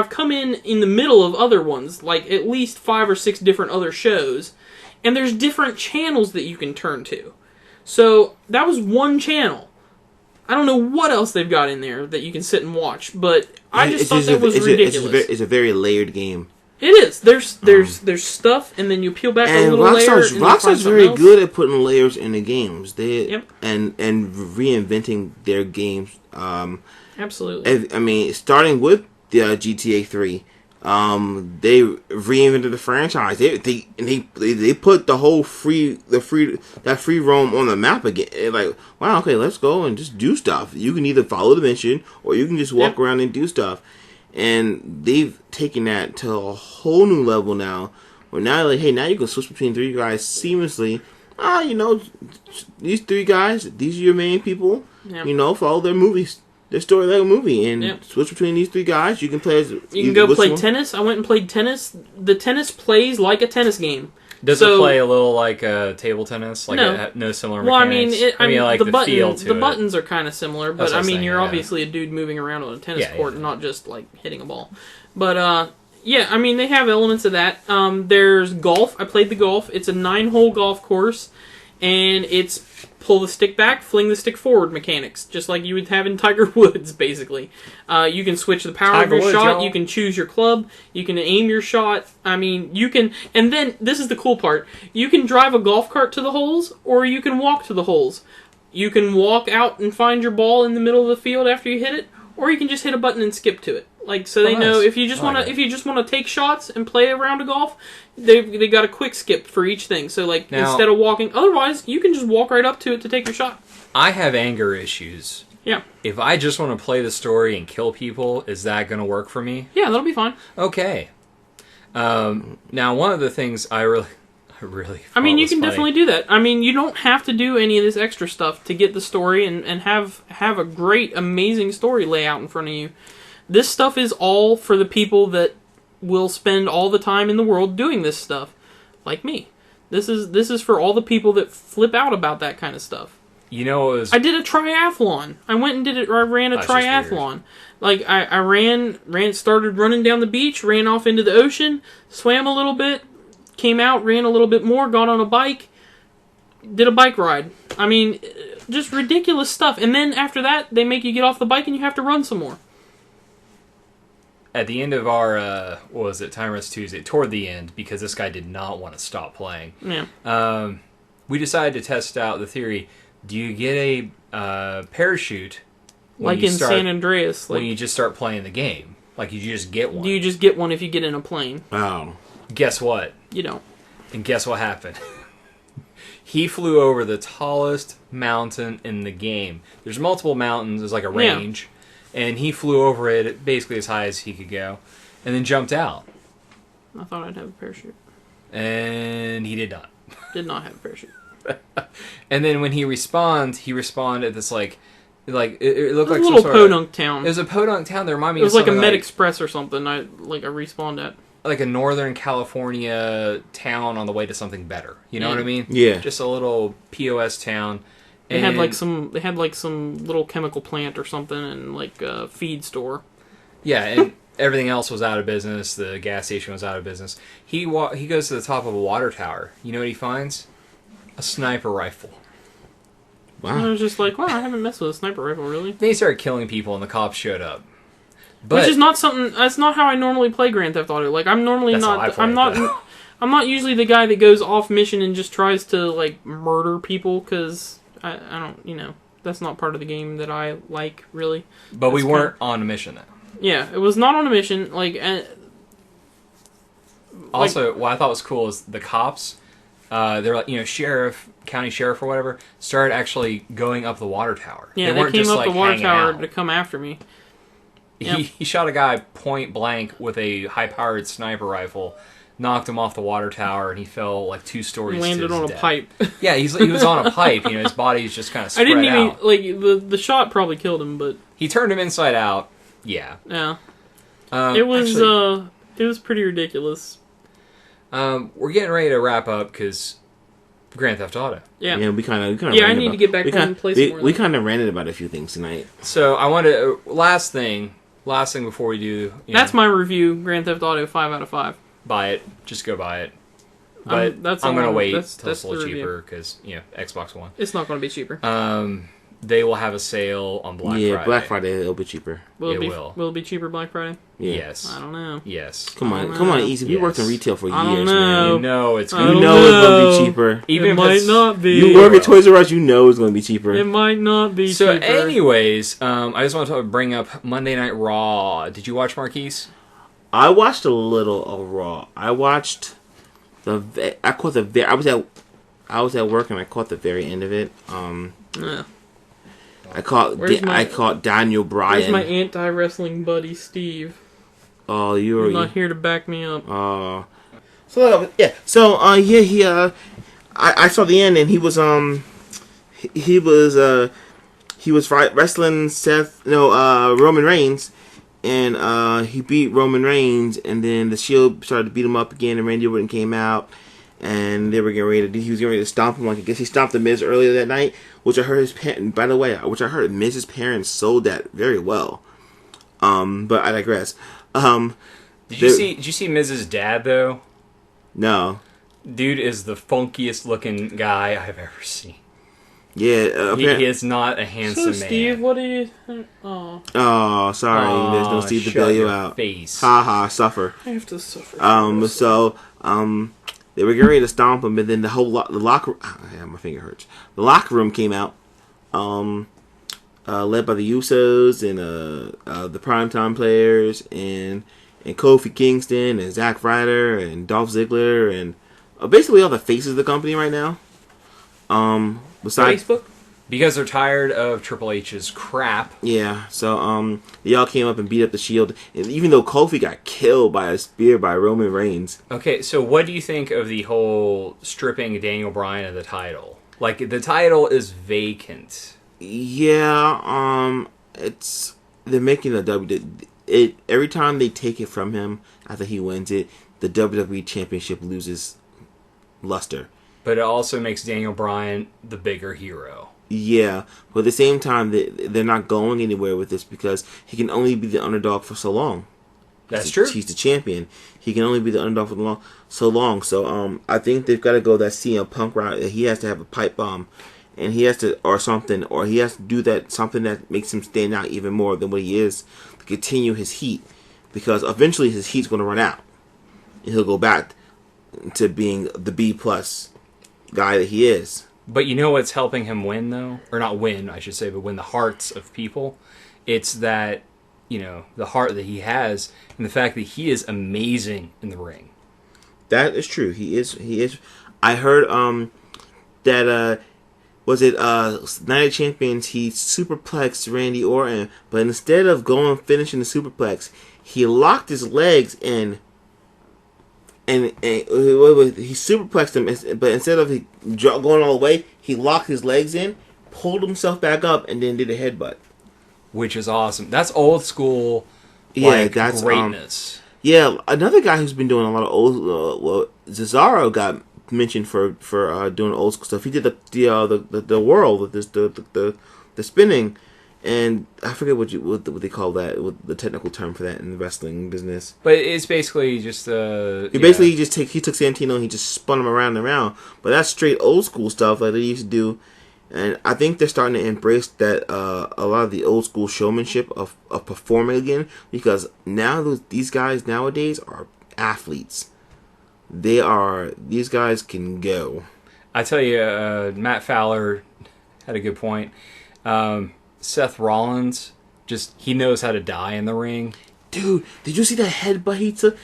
B: come in the middle of other ones, like at least 5 or 6 different other shows, and there's different channels that you can turn to. So that was one channel. I don't know what else they've got in there that you can sit and watch, but I just thought that was ridiculous.
C: It's a very layered game.
B: It is. There's stuff, and then you peel back a little layer.
C: Rockstar's very good at putting layers in the games. And reinventing their games.
B: Absolutely.
C: I mean, starting with the GTA 3, they reinvented the franchise. They put the whole free roam on the map again. Like, wow, okay, let's go and just do stuff. You can either follow the mission or you can just walk around and do stuff. And they've taken that to a whole new level now. Where now, like, hey, now you can switch between 3 guys seamlessly. These 3 guys, these are your main people. Yep. Follow their movies. Their story like a movie, and switch between these 3 guys. You can play as...
B: You can go play tennis. I went and played tennis. The tennis plays like a tennis game.
A: Does it play a little like table tennis? Like no similar mechanics?
B: The buttons are kind of similar, but you're obviously a dude moving around on a tennis court and not just like hitting a ball. But they have elements of that. There's golf. I played the golf. It's a 9-hole golf course, and it's pull the stick back, fling the stick forward mechanics, just like you would have in Tiger Woods, basically. You can switch the power of your shot, you can choose your club, you can aim your shot, you can... And then, this is the cool part, you can drive a golf cart to the holes, or you can walk to the holes. You can walk out and find your ball in the middle of the field after you hit it, or you can just hit a button and skip to it. They know if you just want to take shots and play a round of golf, they got a quick skip for each thing. So instead of walking, otherwise you can just walk right up to it to take your shot.
A: I have anger issues.
B: Yeah.
A: If I just want to play the story and kill people, is that going to work for me?
B: Yeah, that'll be fine.
A: Okay. Now one of the things I really
B: you can definitely do that. You don't have to do any of this extra stuff to get the story and have a great, amazing story lay out in front of you. This stuff is all for the people that will spend all the time in the world doing this stuff, like me. This is for all the people that flip out about that kind of stuff.
A: You know, it was.
B: I did a triathlon. I went and did it. I ran a triathlon. Like I started running down the beach, ran off into the ocean, swam a little bit, came out, ran a little bit more, got on a bike, did a bike ride. I mean, just ridiculous stuff. And then after that, they make you get off the bike and you have to run some more.
A: At the end of our, what was it, Time Rest Tuesday, toward the end, because this guy did not want to stop playing, we decided to test out the theory, do you get a parachute
B: like in San Andreas?
A: When you just start playing the game? Like, you just get one.
B: Do you just get one if you get in a plane?
C: Oh.
A: Guess what?
B: You don't.
A: And guess what happened? He flew over the tallest mountain in the game. There's multiple mountains, there's like a range. Yeah. And he flew over it basically as high as he could go. And then jumped out.
B: I thought I'd have a parachute.
A: And he did not.
B: Did not have a parachute.
A: And then when he respawned at this like it looked like
B: a little podunk town.
A: It was a podunk town that reminded me
B: of... It was
A: like
B: a Med Express or something. I respawned at. Like
A: a Northern California town on the way to something better. You know what I mean?
C: Yeah.
A: Just a little POS town.
B: They had like some little chemical plant or something and like a feed store.
A: Yeah, and everything else was out of business. The gas station was out of business. He goes to the top of a water tower. You know what he finds? A sniper rifle.
C: Wow.
B: And I was just like, wow, I haven't messed with a sniper rifle, really.
A: Then he started killing people and the cops showed up.
B: Which is not something. That's not how I normally play Grand Theft Auto. Like I'm normally I'm not usually the guy that goes off mission and just tries to like murder people because I don't, you know, that's not part of the game that I like, really.
A: But we weren't on a mission then.
B: Yeah, it was not on a mission.
A: Also, what I thought was cool is the cops, they're like, you know, sheriff, county sheriff or whatever, started actually going up the water tower.
B: Yeah, they came up the water tower to come after me. Yep.
A: He shot a guy point blank with a high-powered sniper rifle, knocked him off the water tower, and he fell like 2 stories.
B: Landed on a pipe.
A: Yeah, he was on a pipe. You know, his body's just kind of spread out.
B: I didn't even like the shot probably killed him, but
A: he turned him inside out. Yeah.
B: Yeah. It was pretty ridiculous.
A: We're getting ready to wrap up because Grand Theft Auto.
C: Yeah. Yeah, we kind of.
B: Yeah, I need to get back home and play some more.
C: We kind of ranted about a few things tonight.
A: So I wanted to, last thing before we do.
B: That's my review. Grand Theft Auto 5 out of 5.
A: Buy it. Just go buy it. But I'm going to wait till it's a little cheaper because, you know, Xbox One.
B: It's not going to be cheaper.
A: They will have a sale on Black Friday.
C: Yeah, Black Friday it'll be cheaper.
B: Will it be cheaper Black Friday?
C: Yeah.
A: Yes.
B: I don't know.
A: Yes.
C: Come on, Easy. We worked in retail for years,
B: man.
A: You know it's
C: going to be cheaper.
B: Even it might not be.
C: You work at Toys R Us, you know it's going to be cheaper.
B: It might not be
A: so
B: cheaper.
A: Anyways, I just want to bring up Monday Night Raw. Did you watch, Marqees?
C: I watched a little of Raw. I watched I was at work and I caught the very end of it.
B: Yeah.
C: I caught Daniel Bryan.
B: Where's my anti-wrestling buddy, Steve?
C: Oh,
B: you're not here to back me up.
C: I saw the end and he was wrestling Roman Reigns, and he beat Roman Reigns, and then the Shield started to beat him up again, and Randy Orton came out. And he was getting ready to stomp him. Like, I guess he stomped the Miz earlier that night, which I heard Miz's parents sold that very well. But I digress.
A: Did you see Miz's dad though?
C: No.
A: Dude is the funkiest looking guy I've ever seen.
C: Yeah,
A: he is not a handsome man.
B: Steve, what do you think? Oh.
C: Oh, sorry. There's no Steve to bail you out.
A: Face.
C: Ha ha, suffer.
B: I have to suffer.
C: They were getting ready to stomp him, and then the locker my finger hurts. The locker room came out, led by the Usos and the Primetime Players and Kofi Kingston and Zack Ryder and Dolph Ziggler and basically all the faces of the company right now. Besides
B: Facebook?
A: Because they're tired of Triple H's crap.
C: Yeah, so they all came up and beat up the Shield, and even though Kofi got killed by a spear by Roman Reigns.
A: Okay, so what do you think of the whole stripping Daniel Bryan of the title? Like, the title is vacant.
C: Yeah, they're making every time they take it from him after he wins it, the WWE Championship loses luster.
A: But it also makes Daniel Bryan the bigger hero.
C: Yeah, but at the same time, they're not going anywhere with this because he can only be the underdog for so long.
A: That's true.
C: He's the champion. He can only be the underdog for so long. So I think they've got to go that CM Punk route. He has to have a pipe bomb, and he has to, or something, or he has to do that something that makes him stand out even more than what he is to continue his heat, because eventually his heat's going to run out, and he'll go back to being the B plus guy that he is.
A: But you know what's helping him win, though? Or not win, I should say, but win the hearts of people? It's that, the heart that he has and the fact that he is amazing in the ring.
C: That is true. He is. I heard that was it Night of Champions, he superplexed Randy Orton, but instead of finishing the superplex, he locked his legs in. And he superplexed him, but instead of going all the way, he locked his legs in, pulled himself back up, and then did a headbutt.
A: Which is awesome. That's old school, that's greatness.
C: Another guy who's been doing a lot of old. Cesaro got mentioned for doing old school stuff. He did the whirl with the spinning. And I forget what they call that, what the technical term for that in the wrestling business.
A: But it's basically just
C: he took Santino and he just spun him around and around. But that's straight old school stuff like they used to do. And I think they're starting to embrace that a lot of the old school showmanship of performing again, because now these guys nowadays are athletes. These guys can go.
A: I tell you, Matt Fowler had a good point. Seth Rollins, he knows how to die in the ring.
C: Dude, did you see that headbutt he took?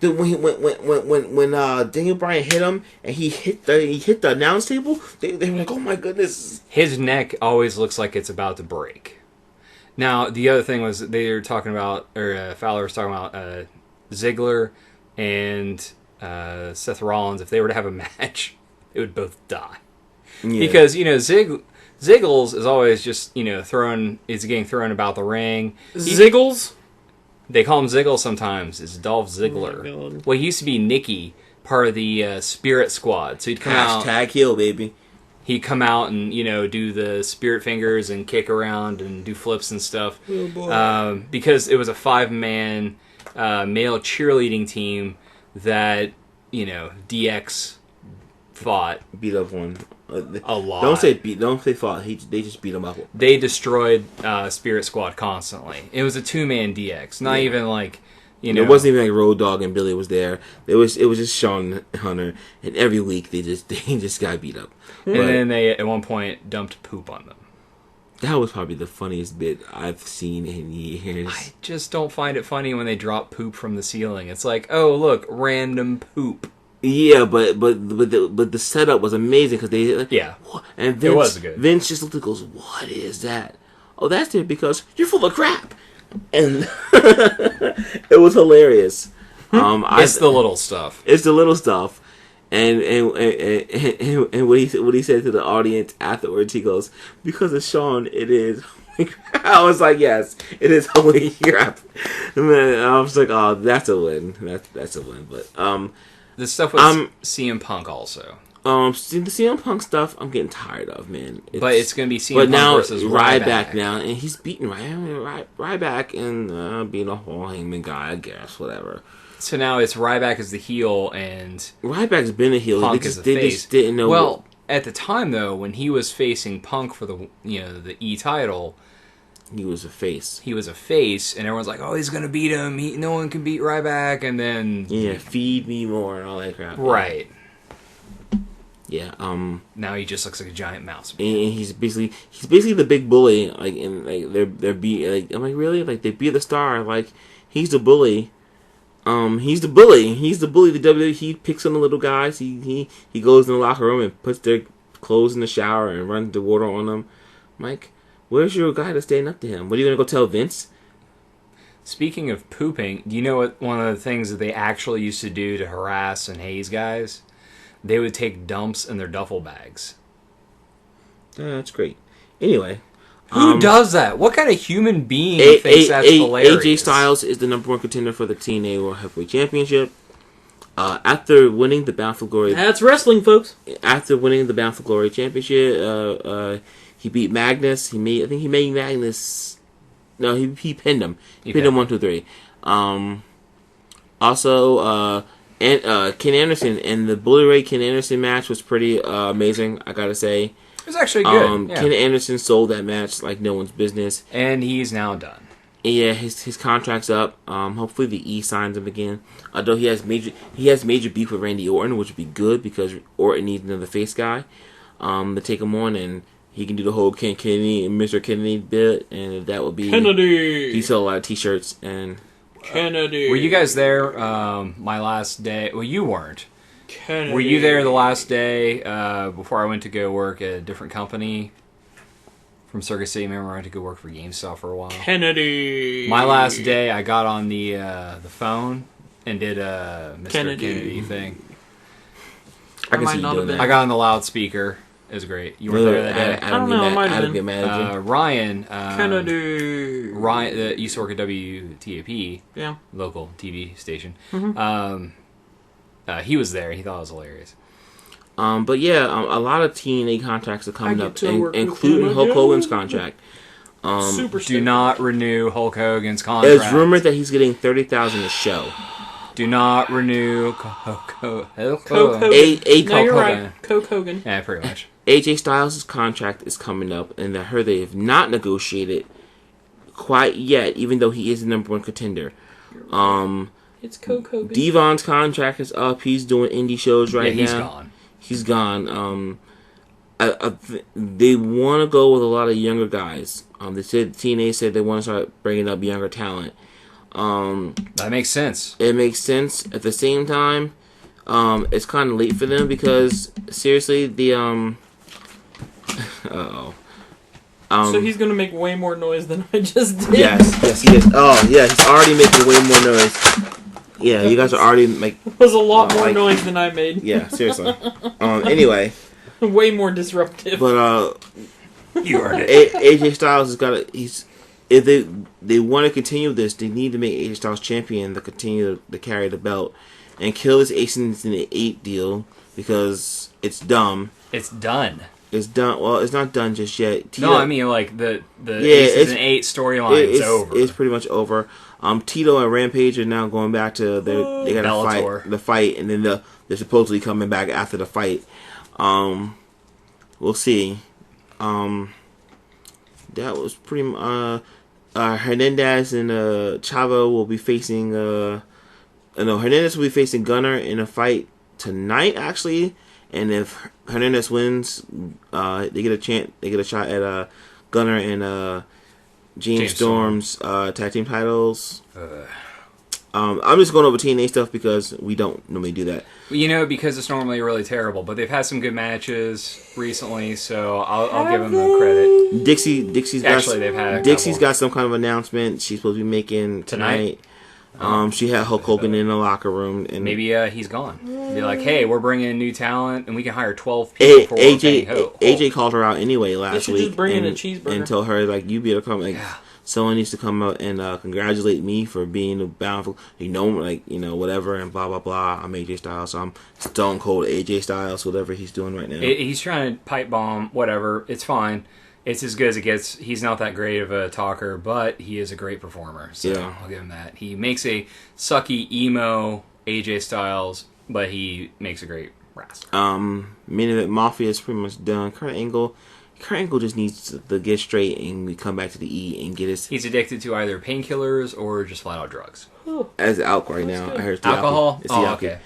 C: When Daniel Bryan hit him and he hit the announce table, they were like, "Oh my goodness!"
A: His neck always looks like it's about to break. Now the other thing was they were talking about, or Fowler was talking about Ziggler and Seth Rollins. If they were to have a match, they would both die because Ziggles is always just, getting thrown about the ring.
B: Ziggles?
A: They call him Ziggles sometimes. It's Dolph Ziggler.
B: Oh,
A: well, he used to be Nikki, part of the Spirit Squad. So he'd come out.
C: Hashtag heel, baby.
A: He'd come out and, do the spirit fingers and kick around and do flips and stuff.
C: Oh, boy.
A: Because it was a 5-man male cheerleading team that, DX fought.
C: Beat up one.
A: A lot.
C: Don't say fought. They just beat him up.
A: They destroyed Spirit Squad constantly. It was a 2-man DX. Not even like,
C: It wasn't even like Road Dogg and Billy was there. It was just Shawn Hunter, and every week they just got beat up.
A: And then they at one point dumped poop on them.
C: That was probably the funniest bit I've seen in years.
A: I just don't find it funny when they drop poop from the ceiling. It's like, oh look, random poop.
C: Yeah, but the setup was amazing because they and Vince,
A: it was good.
C: Vince just looked and goes, "What is that?" Oh, that's it because you're full of crap, and it was hilarious.
A: It's the little stuff.
C: It's the little stuff, and what he said to the audience afterwards, he goes, "Because of Shawn, it is." I was like, "Yes, it is holy crap." And I was like, "Oh, that's a win. That's a win." But
A: the stuff with CM Punk also.
C: The CM Punk stuff, I'm getting tired of, man.
A: But it's going to be CM Punk versus Ryback
C: now, and he's beating Ryback and being a Hall Heyman guy, I guess, whatever.
A: So now it's Ryback as the heel, and
C: Ryback's been a heel.
A: Punk
C: they
A: is the face.
C: Just didn't know.
A: Well, at the time though, when he was facing Punk for the the E title,
C: he was a face.
A: He was a face, and everyone's like, "Oh, he's gonna beat him. No one can beat Ryback." And then
C: feed me more and all that crap.
A: Right.
C: Yeah.
A: Now he just looks like a giant mouse.
C: And he's basically the big bully. Like, and like they're I'm like, really? Like, they beat the star. Like, he's the bully. He's the bully. He's the bully. The WWE. He picks on the little guys. He goes in the locker room and puts their clothes in the shower and runs the water on them. Mike. Where's your guy to stand up to him? What are you going to go tell Vince?
A: Speaking of pooping, do you know what one of the things that they actually used to do to harass and haze guys? They would take dumps in their duffel bags.
C: That's great. Anyway.
A: Who does that? What kind of human being thinks that's hilarious?
C: AJ Styles is the #1 contender for the TNA World Heavyweight Championship. After winning the Bound for Glory,
B: that's wrestling, folks.
C: After winning the Bound for Glory championship, he beat Magnus. I think he made Magnus. No, he pinned him. He pinned him 1, 2, 3. Also, Ken Anderson and the Bully Ray Ken Anderson match was pretty amazing. I gotta say,
A: it was actually good.
C: Ken Anderson sold that match like no one's business,
A: and he's now done.
C: Yeah, his contract's up. Hopefully the E signs him again. Although he has major beef with Randy Orton, which would be good because Orton needs another face guy to take him on, and he can do the whole Ken Kennedy and Mr. Kennedy bit, and that would be
B: Kennedy.
C: He sold a lot of T-shirts and
B: Kennedy.
A: Were you guys there? My last day. Well, you weren't.
B: Kennedy.
A: Were you there the last day before I went to go work at a different company? From Circus City, remember I went to go work for GameStop for a while.
B: Kennedy.
A: My last day, I got on the phone and did a Mr. Kennedy thing.
C: I can see you doing that.
A: I got on the loudspeaker. It was great. You were there that day.
B: I don't know. I might have
C: been mad.
A: Ryan.
B: Kennedy.
A: Ryan that used to work at WTAP.
B: Yeah.
A: Local TV station.
B: Mm-hmm.
A: He was there. He thought it was hilarious.
C: But yeah, a lot of TNA contracts are coming up, including Hulk Hogan's contract.
A: Do not renew Hulk Hogan's contract.
C: It's rumored that he's getting $30,000 a show.
A: Do not renew Hulk Hogan.
B: You're right. Coke Hogan.
A: Yeah, pretty much.
C: AJ Styles' contract is coming up, and I heard they have not negotiated quite yet, even though he is the #1 contender.
B: It's Coke Hogan.
C: Devon's contract is up. He's doing indie shows right now.
A: He's gone.
C: He's gone. They want to go with a lot of younger guys. They said TNA said they want to start bringing up younger talent.
A: That makes sense.
C: It makes sense. At the same time, it's kind of late for them because seriously, the
B: so he's gonna make way more noise than I just did.
C: Yes, he is. Oh, yeah, he's already making way more noise. Yeah, you guys are already
B: It was a lot more noise than I made.
C: Yeah, seriously. Anyway,
B: way more disruptive.
C: But
A: you heard it.
C: AJ Styles has got if they want to continue this, they need to make AJ Styles champion to continue to carry the belt and kill this Aces in the 8 deal because it's dumb.
A: It's done.
C: It's done. Well, it's not done just yet.
A: No, I mean like the Aces in 8 storyline is over.
C: It's pretty much over. Tito and Rampage are now going back to they got to fight, and then they're supposedly coming back after the fight. We'll see. That was pretty. Hernandez and Chavo will be facing. Hernandez will be facing Gunner in a fight tonight, actually. And if Hernandez wins, they get a chance. They get a shot at Gunner and James Storm's tag team titles. I'm just going over TNA stuff because we don't normally do that.
A: Because it's normally really terrible, but they've had some good matches recently, so I'll give them the credit.
C: Dixie's
A: got
C: some kind of announcement she's supposed to be making tonight. She had Hulk Hogan in the locker room, and
A: maybe he's gone. Be like, hey, we're bringing in new talent, and we can hire 12 people.
C: AJ called her out anyway last week,
B: just bring in a cheeseburger
C: and told her like, you be able to come. Someone needs to come out and congratulate me for being bound for whatever and blah blah blah. I'm AJ Styles, so I'm Stone Cold AJ Styles, whatever he's doing right now.
A: He's trying to pipe bomb, whatever. It's fine. It's as good as it gets. He's not that great of a talker, but he is a great performer. So yeah. I'll give him that. He makes a sucky emo AJ Styles, but he makes a great wrestler.
C: Meaning that Mafia is pretty much done. Kurt Angle just needs to get straight and we come back to the E and get his.
A: He's addicted to either painkillers or just flat out drugs.
C: As alcohol right now, I heard it's
A: alcohol.
C: It's the alcohol.
A: Okay.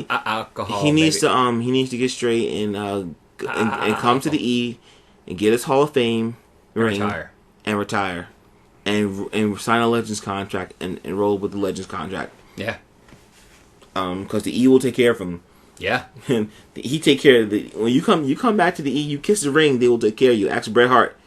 A: Alcohol.
C: He needs to get straight and come to the E and get his Hall of Fame ring and retire and sign a Legends contract and roll with the Legends contract.
A: Yeah.
C: Because the E will take care of him.
A: Yeah.
C: He take care of when you come back to the E, you kiss the ring, they will take care of you. Ask Bret Hart.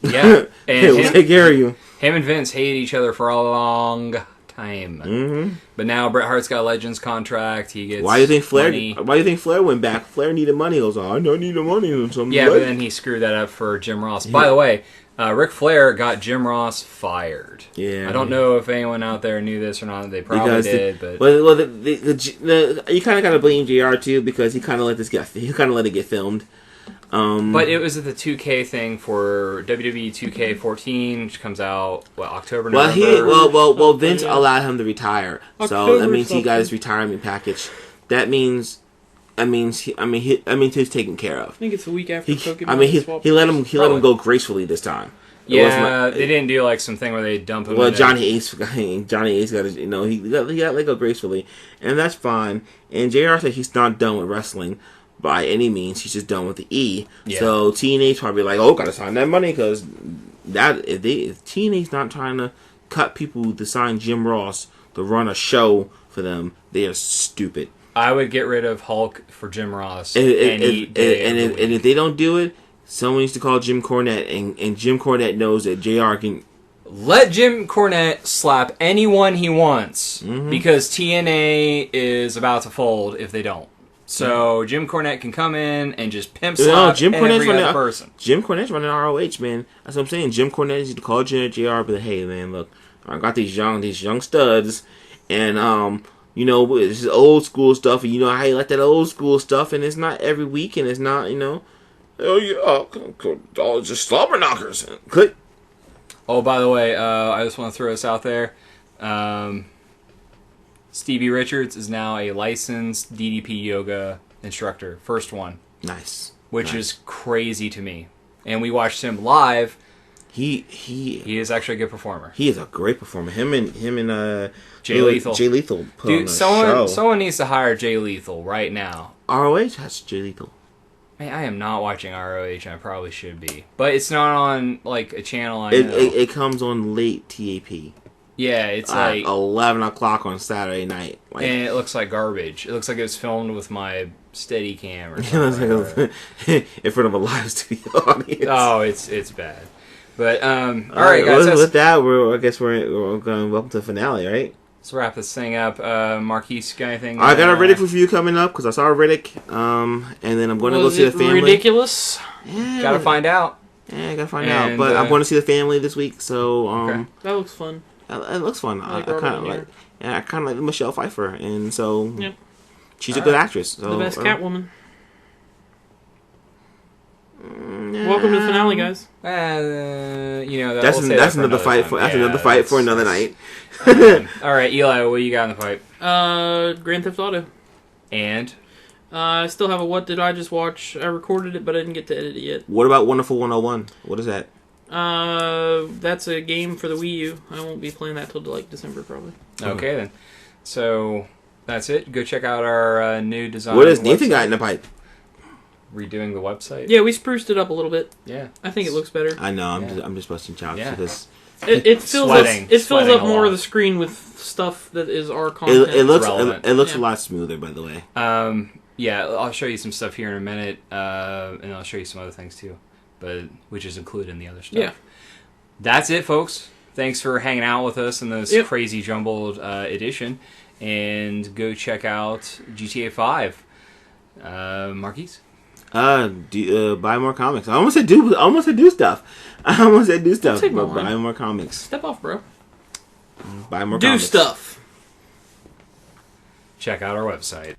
A: Yeah.
C: And they will take care of you.
A: Him and Vince hated each other for a long time.
C: Mm-hmm.
A: But now Bret Hart's got a Legends contract. He gets
C: Why do you think Flair?
A: money.
C: Why do you think Flair went back? Flair needed money. He goes, I don't need the money.
A: Yeah, but then he screwed that up for Jim Ross. By the way, Ric Flair got Jim Ross fired.
C: Yeah,
A: I don't know if anyone out there knew this or not. They probably did, but
C: you kind of got to blame JR too because he kind of let it get filmed.
A: But it was the 2K thing for WWE 2K14, which comes out October.
C: Well, Vince allowed him to retire, so that means he got his
B: something.
C: retirement package. That means he's taken care of.
B: I think it's a week after
C: He let him go gracefully this time.
A: Yeah, they didn't do like something where they dump him.
C: Well, Johnny Ace got his, he got let go gracefully, and that's fine. And JR said he's not done with wrestling by any means. He's just done with the E.
A: Yeah.
C: So TNA's probably like, gotta sign that money because if TNA's not trying to cut people to sign Jim Ross to run a show for them, they are stupid.
A: I would get rid of Hulk for Jim Ross.
C: And if they don't do it, someone needs to call Jim Cornette, and Jim Cornette knows that JR can.
A: Let Jim Cornette slap anyone he wants because TNA is about to fold if they don't. So Jim Cornette can come in and just pimp slap every other person.
C: Jim Cornette's running ROH, man. That's what I'm saying. Jim Cornette needs to call JR, but hey, man, look, I got these young studs, and it's just old school stuff, and you know how you like that old school stuff, and it's not every week, and it's not, just slobber knockers. Click.
A: Oh, by the way, I just want to throw this out there. Stevie Richards is now a licensed DDP yoga instructor. First one.
C: Nice.
A: Which is crazy to me. And we watched him live.
C: He
A: is actually a good performer.
C: He is a great performer. Him and
A: Jay Lethal.
C: Jay Lethal put
A: Dude,
C: on a show.
A: someone needs to hire Jay Lethal right now.
C: ROH has Jay Lethal.
A: Man, I am not watching ROH, and I probably should be. But it's not on, like, a channel I know.
C: It comes on late TAP.
A: Yeah, it's
C: like
A: like
C: 11 o'clock on Saturday night,
A: and it looks like garbage. It looks like it was filmed with my Steadicam or something.
C: In front of a live studio audience.
A: Oh, it's bad. But all right, guys.
C: With that, I guess we're going welcome to the finale, right?
A: Let's wrap this thing up. Marquees, got anything?
C: I got a Riddick review coming up because I saw Riddick, and then I'm going to go see the family.
B: Ridiculous?
C: Yeah,
A: gotta find out.
C: Yeah, gotta find out. But I'm going to see the family this week, so
A: okay.
B: That looks fun.
C: It looks fun. I kind of like Michelle Pfeiffer, and so she's a good actress. So,
B: the best Catwoman. Welcome to the finale, guys.
C: That's another fight for another night.
A: All right, Eli, what you got in the fight?
B: Grand Theft Auto.
A: And
B: I still have a What Did I Just Watch? I recorded it, but I didn't get to edit it yet.
C: What about Wonderful 101? What is that?
B: That's a game for the Wii U. I won't be playing that till like December probably.
A: Okay then. So that's it. Go check out our new design.
C: What does Nathan got in the pipe?
A: Redoing the website.
B: Yeah, we spruced it up a little bit.
A: Yeah,
B: I think it looks better.
C: I know. I'm just busting chops because
B: it fills up more of the screen with stuff that is our content.
C: It looks a lot smoother, by the way.
A: Yeah, I'll show you some stuff here in a minute, and I'll show you some other things too. But which is included in the other stuff. Yeah. That's it, folks. Thanks for hanging out with us in this crazy jumbled edition. And go check out GTA 5. Marquees?
C: Buy more comics. I almost said do stuff. But buy more comics.
B: Step off, bro.
C: Buy more
B: do
C: comics.
B: stuff.
A: Check out our website.